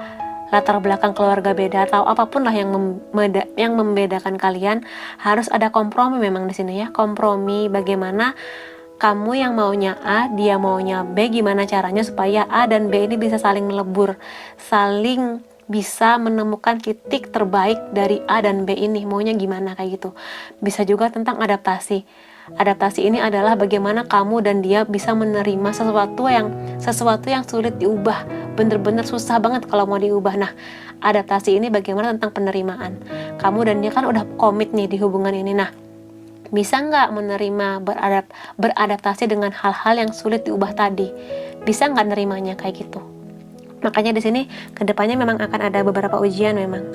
latar belakang keluarga beda, atau apapun lah yang membedakan kalian. Harus ada kompromi memang di sini ya. Kompromi bagaimana kamu yang maunya A, dia maunya B, gimana caranya supaya A dan B ini bisa saling melebur, saling bisa menemukan titik terbaik dari A dan B ini, maunya gimana kayak gitu. Bisa juga tentang adaptasi. Adaptasi ini adalah bagaimana kamu dan dia bisa menerima sesuatu yang sulit diubah, bener-bener susah banget kalau mau diubah. Nah, adaptasi ini bagaimana tentang penerimaan. Kamu dan dia kan udah komit nih di hubungan ini. Nah, bisa nggak menerima beradaptasi dengan hal-hal yang sulit diubah tadi? Bisa nggak nerimanya kayak gitu? Makanya di sini kedepannya memang akan ada beberapa ujian memang.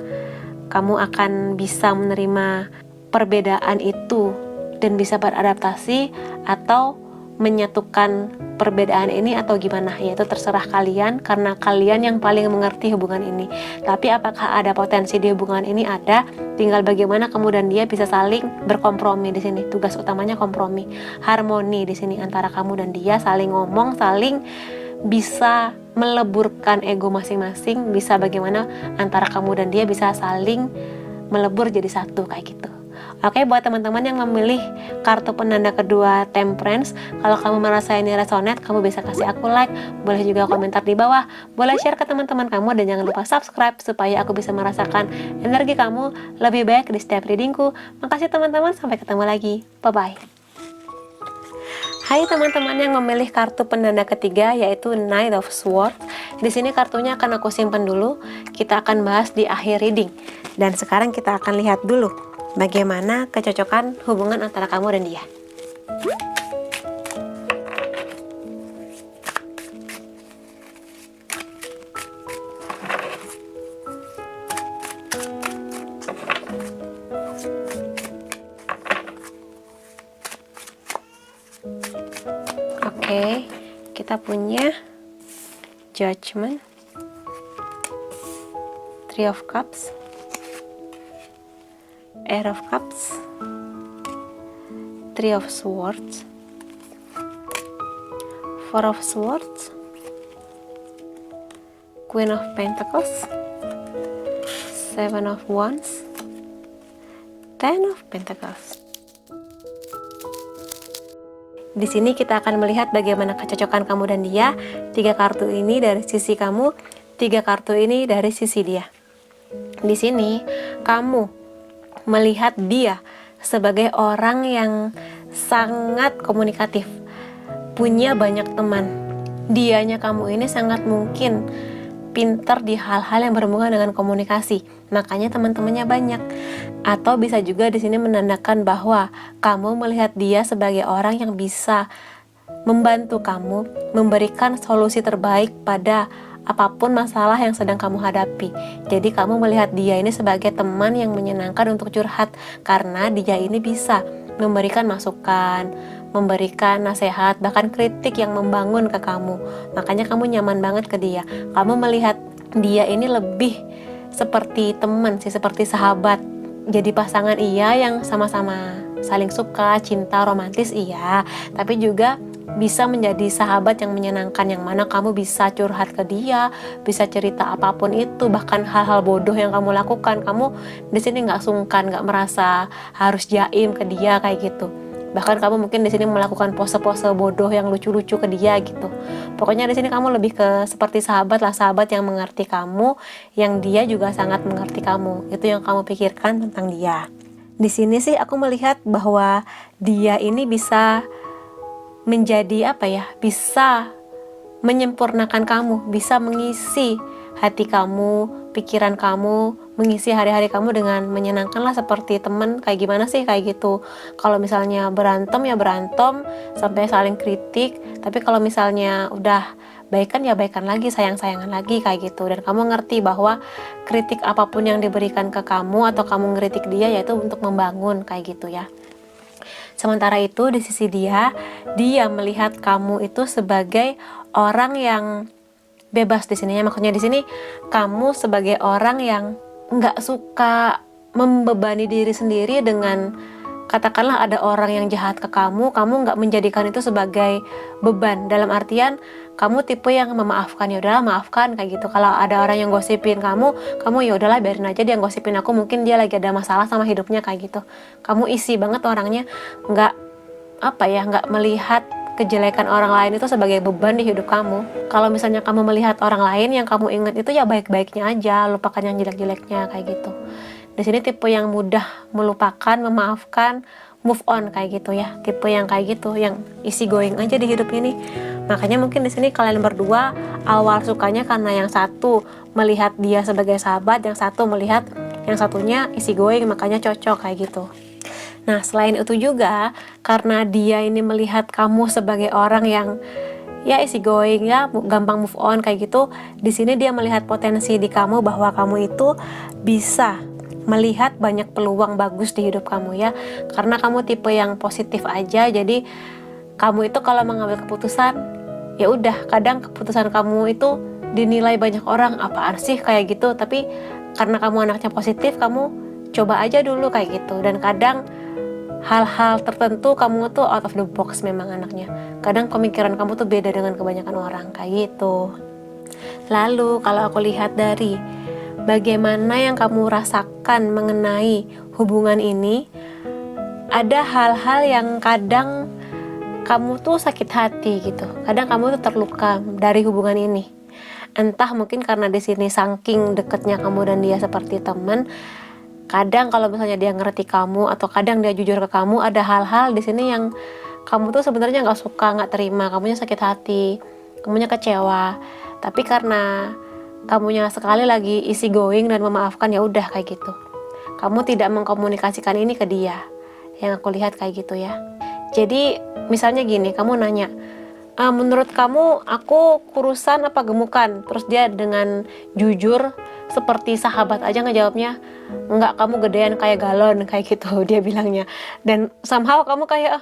Kamu akan bisa menerima perbedaan itu dan bisa beradaptasi atau menyatukan perbedaan ini atau gimana, yaitu terserah kalian karena kalian yang paling mengerti hubungan ini. Tapi apakah ada potensi di hubungan ini? Ada, tinggal bagaimana kamu dan dia bisa saling berkompromi di sini. Tugas utamanya kompromi, harmoni di sini antara kamu dan dia, saling ngomong, saling bisa meleburkan ego masing-masing, bisa bagaimana antara kamu dan dia bisa saling melebur jadi satu kayak gitu. Oke, buat teman-teman yang memilih kartu penanda kedua Temperance, kalau kamu merasa ini resonate, kamu bisa kasih aku like, boleh juga komentar di bawah, boleh share ke teman-teman kamu, dan jangan lupa subscribe supaya aku bisa merasakan energi kamu lebih baik di setiap readingku. Makasih teman-teman, sampai ketemu lagi. Bye-bye. Hai teman-teman yang memilih kartu penanda ketiga, yaitu Knight of Swords. Di sini kartunya akan aku simpan dulu. Kita akan bahas di akhir reading. Dan sekarang kita akan lihat dulu bagaimana kecocokan hubungan antara kamu dan dia. Oke, kita punya Judgment, Three of Cups, Air of Cups, Three of Swords, Four of Swords, Queen of Pentacles, Seven of Wands, Ten of Pentacles. Di sini kita akan melihat bagaimana kecocokan kamu dan dia. 3 kartu ini dari sisi kamu, 3 kartu ini dari sisi dia. Di sini kamu melihat dia sebagai orang yang sangat komunikatif, punya banyak teman. Dianya kamu ini sangat mungkin pintar di hal-hal yang berhubungan dengan komunikasi, makanya teman-temannya banyak. Atau bisa juga di sini menandakan bahwa kamu melihat dia sebagai orang yang bisa membantu kamu, memberikan solusi terbaik pada apapun masalah yang sedang kamu hadapi. Jadi kamu melihat dia ini sebagai teman yang menyenangkan untuk curhat, karena dia ini bisa memberikan masukan, memberikan nasihat, bahkan kritik yang membangun ke kamu. Makanya kamu nyaman banget ke dia. Kamu melihat dia ini lebih seperti teman sih, seperti sahabat. Jadi pasangan iya, yang sama-sama saling suka, cinta, romantis iya, tapi juga bisa menjadi sahabat yang menyenangkan, yang mana kamu bisa curhat ke dia, bisa cerita apapun itu, bahkan hal-hal bodoh yang kamu lakukan, kamu di sini nggak sungkan, nggak merasa harus jaim ke dia kayak gitu. Bahkan kamu mungkin di sini melakukan pose-pose bodoh yang lucu-lucu ke dia gitu. Pokoknya di sini kamu lebih ke seperti sahabat lah, sahabat yang mengerti kamu, yang dia juga sangat mengerti kamu. Itu yang kamu pikirkan tentang dia. Di sini sih aku melihat bahwa dia ini bisa menjadi bisa menyempurnakan kamu, bisa mengisi hati kamu, pikiran kamu, mengisi hari-hari kamu dengan menyenangkan lah, seperti teman kayak gimana sih kayak gitu. Kalau misalnya berantem ya berantem sampai saling kritik, tapi kalau misalnya udah baikan ya baikan lagi, sayang-sayangan lagi kayak gitu. Dan kamu ngerti bahwa kritik apapun yang diberikan ke kamu atau kamu ngeritik dia yaitu untuk membangun kayak gitu ya. Sementara itu di sisi dia melihat kamu itu sebagai orang yang bebas di sini ya. Maksudnya di sini kamu sebagai orang yang nggak suka membebani diri sendiri dengan, katakanlah ada orang yang jahat ke kamu nggak menjadikan itu sebagai beban. Dalam artian kamu tipe yang memaafkan, ya udahlah maafkan kayak gitu. Kalau ada orang yang gosipin kamu ya udahlah biarin aja dia gosipin aku, mungkin dia lagi ada masalah sama hidupnya kayak gitu. Kamu isi banget orangnya, nggak melihat kejelekan orang lain itu sebagai beban di hidup kamu. Kalau misalnya kamu melihat orang lain, yang kamu ingat itu ya baik-baiknya aja, lupakan yang jelek-jeleknya kayak gitu. Di sini tipe yang mudah melupakan, memaafkan, move on kayak gitu ya. Tipe yang kayak gitu, yang easy going aja di hidup ini. Makanya mungkin di sini kalian berdua awal sukanya karena yang satu melihat dia sebagai sahabat, yang satu melihat yang satunya easy going, makanya cocok kayak gitu. Nah, selain itu juga karena dia ini melihat kamu sebagai orang yang ya easy going ya, gampang move on kayak gitu. Di sini dia melihat potensi di kamu bahwa kamu itu bisa melihat banyak peluang bagus di hidup kamu ya. Karena kamu tipe yang positif aja, jadi kamu itu kalau mengambil keputusan ya udah, kadang keputusan kamu itu dinilai banyak orang apaan sih kayak gitu, tapi karena kamu anaknya positif, kamu coba aja dulu kayak gitu. Dan kadang hal-hal tertentu kamu tuh out of the box memang anaknya. Kadang pemikiran kamu tuh beda dengan kebanyakan orang kayak gitu. Lalu kalau aku lihat dari bagaimana yang kamu rasakan mengenai hubungan ini, ada hal-hal yang kadang kamu tuh sakit hati gitu. Kadang kamu tuh terluka dari hubungan ini. Entah mungkin karena di sini saking deketnya kamu dan dia seperti teman. Kadang kalau misalnya dia ngerti kamu atau kadang dia jujur ke kamu, ada hal-hal di sini yang kamu tuh sebenarnya nggak suka, nggak terima, kamunya sakit hati, kamunya kecewa. Tapi karena kamunya sekali lagi easy going dan memaafkan, ya udah kayak gitu. Kamu tidak mengkomunikasikan ini ke dia. Yang aku lihat kayak gitu ya. Jadi misalnya gini, kamu nanya, menurut kamu aku kurusan apa gemukan? Terus dia dengan jujur seperti sahabat aja ngejawabnya, enggak, kamu gedean kayak galon kayak gitu dia bilangnya. Dan somehow kamu kayak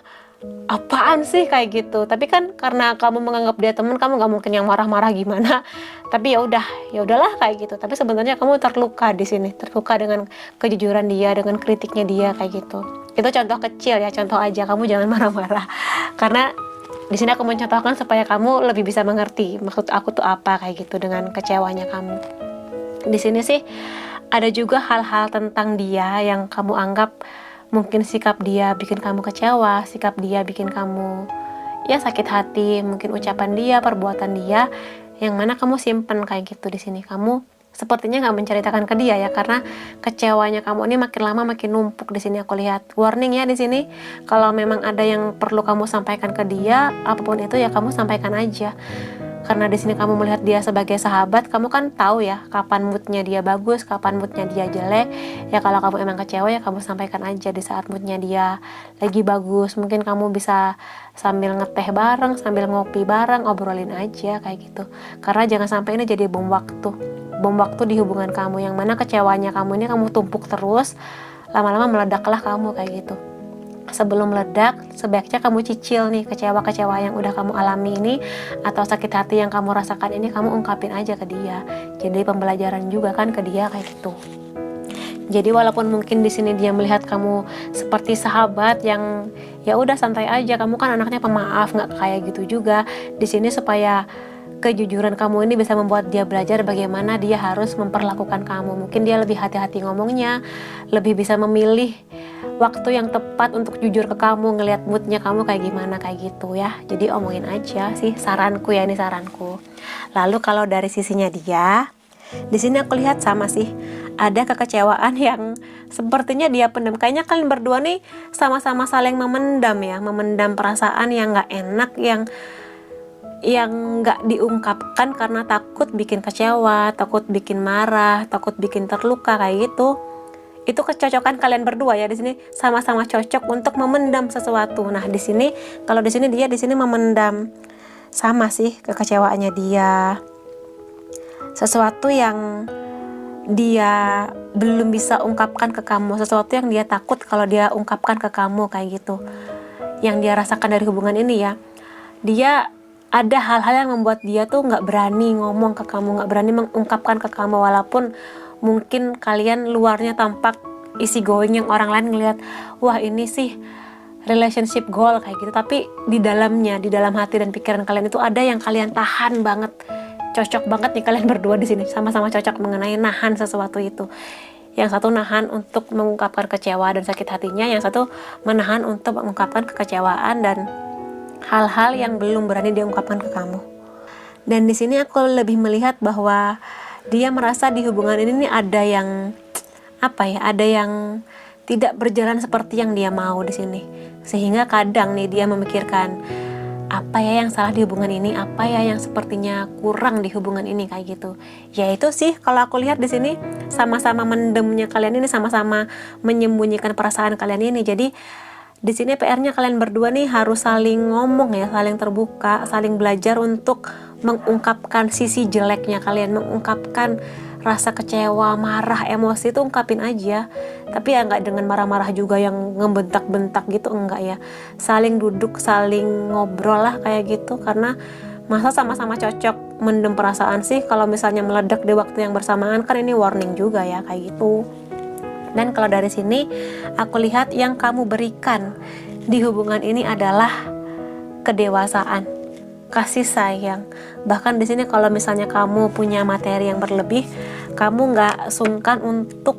apaan sih kayak gitu. Tapi kan karena kamu menganggap dia teman, kamu nggak mungkin yang marah-marah gimana. Tapi ya udahlah kayak gitu. Tapi sebenarnya kamu terluka di sini, terluka dengan kejujuran dia, dengan kritiknya dia kayak gitu. Itu contoh kecil ya, contoh aja, kamu jangan marah-marah. Karena di sini aku mencontohkan supaya kamu lebih bisa mengerti maksud aku tuh apa kayak gitu dengan kecewanya kamu. Di sini sih ada juga hal-hal tentang dia yang kamu anggap mungkin sikap dia bikin kamu kecewa, sikap dia bikin kamu ya sakit hati, mungkin ucapan dia, perbuatan dia yang mana kamu simpen kayak gitu. Di sini kamu sepertinya nggak menceritakan ke dia ya, karena kecewanya kamu ini makin lama makin numpuk. Di sini aku lihat warning ya. Di sini kalau memang ada yang perlu kamu sampaikan ke dia, apapun itu ya kamu sampaikan aja. Karena di sini kamu melihat dia sebagai sahabat, kamu kan tahu ya kapan moodnya dia bagus, kapan moodnya dia jelek. Ya kalau kamu emang kecewa ya kamu sampaikan aja di saat moodnya dia lagi bagus. Mungkin kamu bisa sambil ngeteh bareng, sambil ngopi bareng, obrolin aja kayak gitu. Karena jangan sampai ini jadi bom waktu di hubungan kamu, yang mana kecewanya kamu ini kamu tumpuk terus, lama-lama meledaklah kamu kayak gitu. Sebelum meledak, sebaiknya kamu cicil nih kecewa-kecewa yang udah kamu alami ini, atau sakit hati yang kamu rasakan ini, kamu ungkapin aja ke dia. Jadi pembelajaran juga kan ke dia kayak gitu. Jadi walaupun mungkin di sini dia melihat kamu seperti sahabat yang ya udah santai aja, kamu kan anaknya pemaaf, nggak kayak gitu juga. Di sini supaya kejujuran kamu ini bisa membuat dia belajar bagaimana dia harus memperlakukan kamu. Mungkin dia lebih hati-hati ngomongnya, lebih bisa memilih waktu yang tepat untuk jujur ke kamu, ngelihat moodnya kamu kayak gimana, kayak gitu ya. Jadi omongin aja sih, saranku ya, ini saranku. Lalu kalau dari sisinya dia, di sini aku lihat sama sih, ada kekecewaan yang sepertinya dia pendam. Kayaknya kalian berdua nih sama-sama saling memendam ya, memendam perasaan yang nggak enak, yang nggak diungkapkan karena takut bikin kecewa, takut bikin marah, takut bikin terluka kayak gitu. Itu kecocokan kalian berdua ya, di sini sama-sama cocok untuk memendam sesuatu. Nah, di sini kalau di sini dia di sini memendam sama sih kekecewaannya dia. Sesuatu yang dia belum bisa ungkapkan ke kamu, sesuatu yang dia takut kalau dia ungkapkan ke kamu kayak gitu. Yang dia rasakan dari hubungan ini ya. Dia ada hal-hal yang membuat dia tuh nggak berani ngomong ke kamu, nggak berani mengungkapkan ke kamu, walaupun mungkin kalian luarnya tampak easy going yang orang lain ngelihat, wah ini sih relationship goal kayak gitu, tapi di dalamnya, di dalam hati dan pikiran kalian itu ada yang kalian tahan banget. Cocok banget nih kalian berdua di sini, sama-sama cocok mengenai nahan sesuatu itu. Yang satu nahan untuk mengungkapkan kecewa dan sakit hatinya, yang satu menahan untuk mengungkapkan kekecewaan dan hal-hal yang belum berani diungkapkan ke kamu. Dan di sini aku lebih melihat bahwa dia merasa di hubungan ini nih ada yang ada yang tidak berjalan seperti yang dia mau di sini. Sehingga kadang nih dia memikirkan, apa ya yang salah di hubungan ini, apa ya yang sepertinya kurang di hubungan ini kayak gitu. Ya itu sih kalau aku lihat di sini sama-sama mendemnya kalian ini, sama-sama menyembunyikan perasaan kalian ini. Jadi di sini PR-nya kalian berdua nih harus saling ngomong ya, saling terbuka, saling belajar untuk mengungkapkan sisi jeleknya kalian, mengungkapkan rasa kecewa, marah, emosi itu ungkapin aja. Tapi ya nggak dengan marah-marah juga yang ngebentak-bentak gitu, enggak ya. Saling duduk, saling ngobrol lah kayak gitu, karena masa sama-sama cocok mendem perasaan sih, kalau misalnya meledak di waktu yang bersamaan kan ini warning juga ya kayak gitu. Dan kalau dari sini aku lihat yang kamu berikan di hubungan ini adalah kedewasaan, kasih sayang. Bahkan di sini kalau misalnya kamu punya materi yang berlebih, kamu nggak sungkan untuk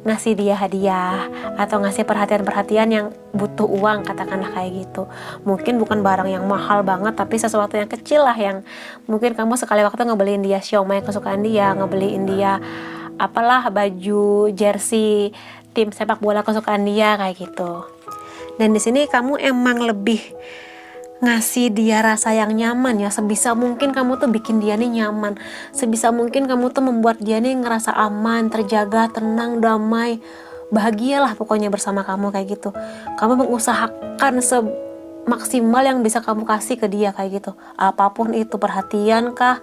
ngasih dia hadiah atau ngasih perhatian-perhatian yang butuh uang, katakanlah kayak gitu. Mungkin bukan barang yang mahal banget, tapi sesuatu yang kecil lah, yang mungkin kamu sekali waktu ngebeliin dia siomay kesukaan dia, ngebeliin dia apalah, baju jersey tim sepak bola kesukaan dia kayak gitu. Dan di sini kamu emang lebih ngasih dia rasa yang nyaman ya. Sebisa mungkin kamu tuh bikin dia nih nyaman, sebisa mungkin kamu tuh membuat dia nih ngerasa aman, terjaga, tenang, damai, bahagialah pokoknya bersama kamu kayak gitu. Kamu mengusahakan semaksimal yang bisa kamu kasih ke dia kayak gitu, apapun itu, perhatian kah,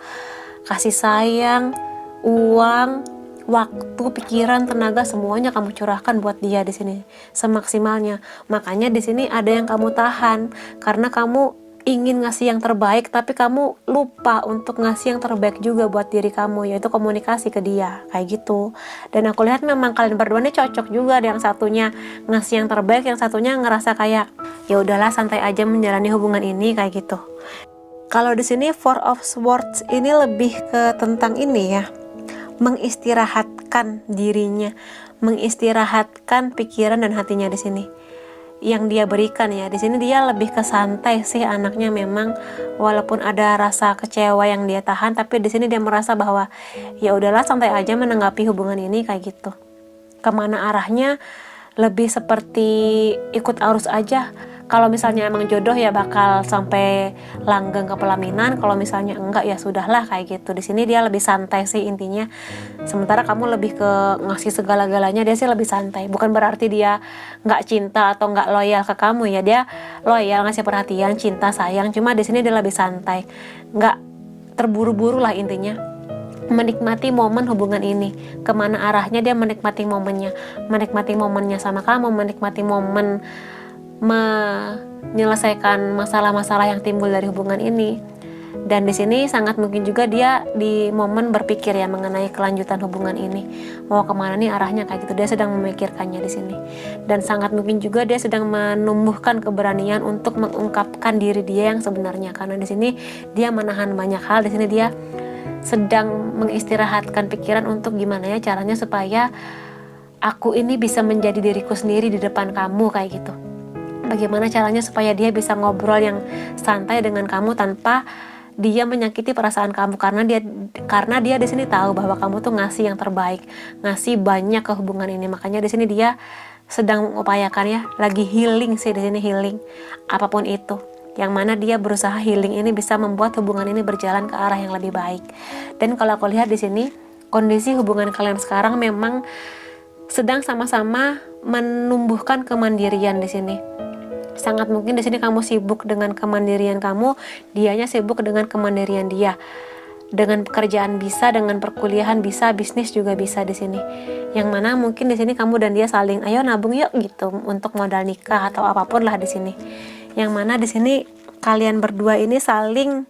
kasih sayang, uang, waktu, pikiran, tenaga, semuanya kamu curahkan buat dia di sini semaksimalnya. Makanya di sini ada yang kamu tahan karena kamu ingin ngasih yang terbaik, tapi kamu lupa untuk ngasih yang terbaik juga buat diri kamu, yaitu komunikasi ke dia kayak gitu. Dan aku lihat memang kalian berdua nih cocok juga, yang satunya ngasih yang terbaik, yang satunya ngerasa kayak ya udahlah santai aja menjalani hubungan ini kayak gitu. Kalau di sini Four of Swords ini lebih ke tentang ini ya, mengistirahatkan dirinya, mengistirahatkan pikiran dan hatinya di sini. Yang dia berikan ya, di sini dia lebih ke santai sih anaknya memang, walaupun ada rasa kecewa yang dia tahan, tapi di sini dia merasa bahwa ya udahlah santai aja menanggapi hubungan ini kayak gitu. Kemana arahnya lebih seperti ikut arus aja. Kalau misalnya emang jodoh ya bakal sampai langgeng ke pelaminan, kalau misalnya enggak ya sudahlah kayak gitu. Di sini dia lebih santai sih intinya. Sementara kamu lebih ke ngasih segala-galanya, dia sih lebih santai. Bukan berarti dia nggak cinta atau nggak loyal ke kamu ya, dia loyal, ngasih perhatian, cinta, sayang. Cuma di sini dia lebih santai, nggak terburu-buru lah intinya. Menikmati momen hubungan ini, kemana arahnya dia menikmati momennya sama kamu, menikmati momen menyelesaikan masalah-masalah yang timbul dari hubungan ini. Dan di sini sangat mungkin juga dia di momen berpikir ya mengenai kelanjutan hubungan ini, mau kemana nih arahnya kayak gitu. Dia sedang memikirkannya di sini. Dan sangat mungkin juga dia sedang menumbuhkan keberanian untuk mengungkapkan diri dia yang sebenarnya, karena di sini dia menahan banyak hal. Di sini dia sedang mengistirahatkan pikiran untuk gimana ya caranya supaya aku ini bisa menjadi diriku sendiri di depan kamu, kayak gitu. Bagaimana caranya supaya dia bisa ngobrol yang santai dengan kamu tanpa dia menyakiti perasaan kamu, karena dia di sini tahu bahwa kamu tuh ngasih yang terbaik, ngasih banyak ke hubungan ini. Makanya di sini dia sedang mengupayakan ya, lagi healing sih di sini, healing apapun itu. Yang mana dia berusaha healing ini bisa membuat hubungan ini berjalan ke arah yang lebih baik. Dan kalau aku lihat di sini, kondisi hubungan kalian sekarang memang sedang sama-sama menumbuhkan kemandirian di sini. Sangat mungkin di sini kamu sibuk dengan kemandirian kamu, dianya sibuk dengan kemandirian dia. Dengan pekerjaan bisa, dengan perkuliahan bisa, bisnis juga bisa di sini. Yang mana mungkin di sini kamu dan dia saling, ayo nabung yuk gitu untuk modal nikah atau apapun lah di sini. Yang mana di sini kalian berdua ini saling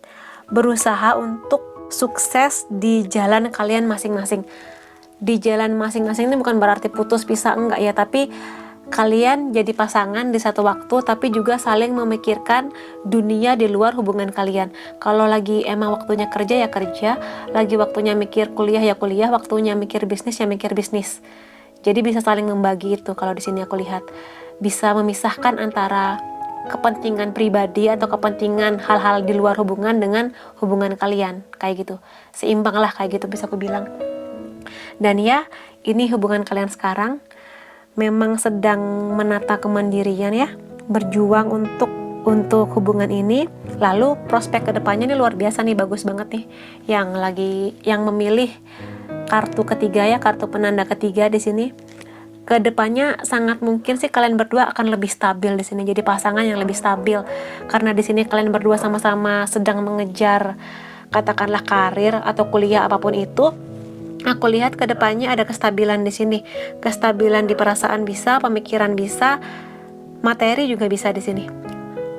berusaha untuk sukses di jalan kalian masing-masing. Di jalan masing-masing ini bukan berarti putus pisah, enggak ya, tapi kalian jadi pasangan di satu waktu, tapi juga saling memikirkan dunia di luar hubungan kalian. Kalau lagi emang waktunya kerja ya kerja, lagi waktunya mikir kuliah ya kuliah, waktunya mikir bisnis ya mikir bisnis. Jadi bisa saling membagi itu. Kalau di sini aku lihat bisa memisahkan antara kepentingan pribadi atau kepentingan hal-hal di luar hubungan dengan hubungan kalian, kayak gitu. Seimbang lah kayak gitu bisa aku bilang. Dan ya, ini hubungan kalian sekarang memang sedang menata kemandirian ya, berjuang untuk hubungan ini. Lalu prospek kedepannya ini luar biasa nih, bagus banget nih. Yang memilih kartu ketiga ya, kartu penanda ketiga di sini. Kedepannya sangat mungkin sih kalian berdua akan lebih stabil di sini, jadi pasangan yang lebih stabil. Karena di sini kalian berdua sama-sama sedang mengejar katakanlah karir atau kuliah apapun itu. Aku lihat kedepannya ada kestabilan di sini, kestabilan di perasaan bisa, pemikiran bisa, materi juga bisa di sini.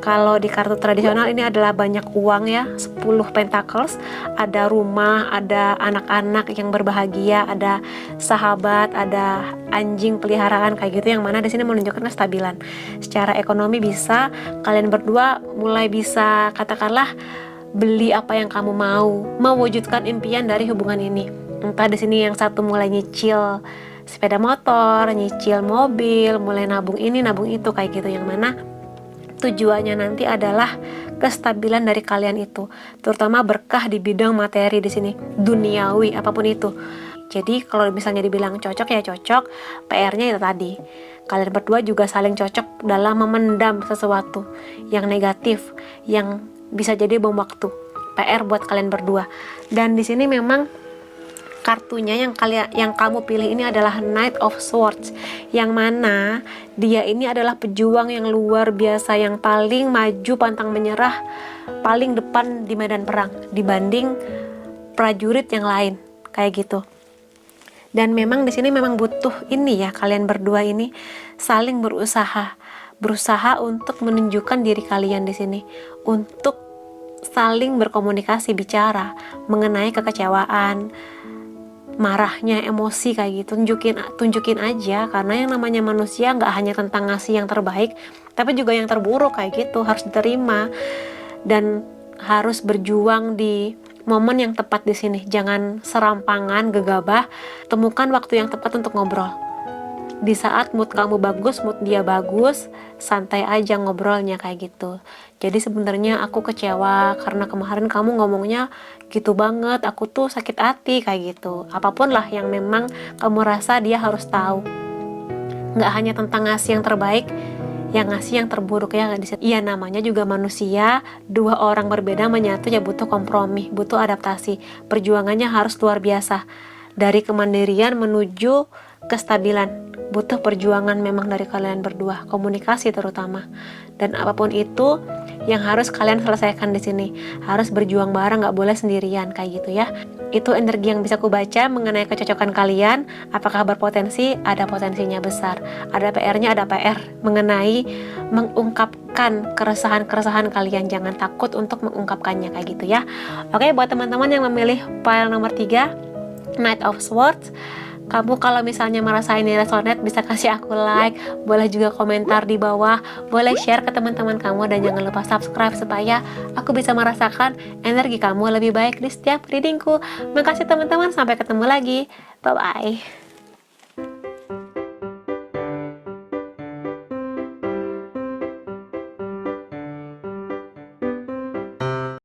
Kalau di kartu tradisional ini adalah banyak uang ya, 10 pentacles, ada rumah, ada anak-anak yang berbahagia, ada sahabat, ada anjing peliharaan kayak gitu, yang mana di sini menunjukkan kestabilan. Secara ekonomi bisa, kalian berdua mulai bisa katakanlah beli apa yang kamu mau, mewujudkan impian dari hubungan ini. Entah di sini yang satu mulai nyicil sepeda motor, nyicil mobil, mulai nabung ini, nabung itu kayak gitu, yang mana tujuannya nanti adalah kestabilan dari kalian itu, terutama berkah di bidang materi di sini, duniawi apapun itu. Jadi kalau misalnya dibilang cocok ya cocok, PR-nya itu tadi. Kalian berdua juga saling cocok dalam memendam sesuatu yang negatif, yang bisa jadi bom waktu. PR buat kalian berdua. Dan di sini memang kartunya yang kamu pilih ini adalah Knight of Swords, yang mana dia ini adalah pejuang yang luar biasa, yang paling maju pantang menyerah, paling depan di medan perang dibanding prajurit yang lain kayak gitu. Dan memang di sini memang butuh ini ya, kalian berdua ini saling berusaha untuk menunjukkan diri kalian di sini, untuk saling berkomunikasi, bicara mengenai kekecewaan, marahnya, emosi kayak gitu, tunjukin aja, karena yang namanya manusia nggak hanya tentang ngasih yang terbaik, tapi juga yang terburuk kayak gitu, harus diterima dan harus berjuang di momen yang tepat di sini. Jangan serampangan, gegabah, temukan waktu yang tepat untuk ngobrol. Di saat mood kamu bagus, mood dia bagus, santai aja ngobrolnya kayak gitu. Jadi sebenarnya aku kecewa karena kemarin kamu ngomongnya gitu banget, aku tuh sakit hati kayak gitu. Apapun lah yang memang kamu rasa dia harus tahu. Nggak hanya tentang ngasih yang terbaik, yang ngasih yang terburuk ya. Iya, namanya juga manusia, dua orang berbeda menyatu ya butuh kompromi, butuh adaptasi. Perjuangannya harus luar biasa. Dari kemandirian menuju kestabilan, butuh perjuangan memang dari kalian berdua, komunikasi terutama. Dan apapun itu yang harus kalian selesaikan di sini, harus berjuang bareng, nggak boleh sendirian kayak gitu ya. Itu energi yang bisa aku baca mengenai kecocokan kalian. Apakah berpotensi? Ada potensinya besar. Ada PR-nya, ada PR mengenai mengungkapkan keresahan-keresahan kalian. Jangan takut untuk mengungkapkannya kayak gitu ya. Oke, buat teman-teman yang memilih file nomor 3, Knight of Swords, kamu kalau misalnya merasa ini resonate, bisa kasih aku like, boleh juga komentar di bawah, boleh share ke teman-teman kamu, dan jangan lupa subscribe supaya aku bisa merasakan energi kamu lebih baik di setiap readingku. Makasih teman-teman, sampai ketemu lagi, bye bye.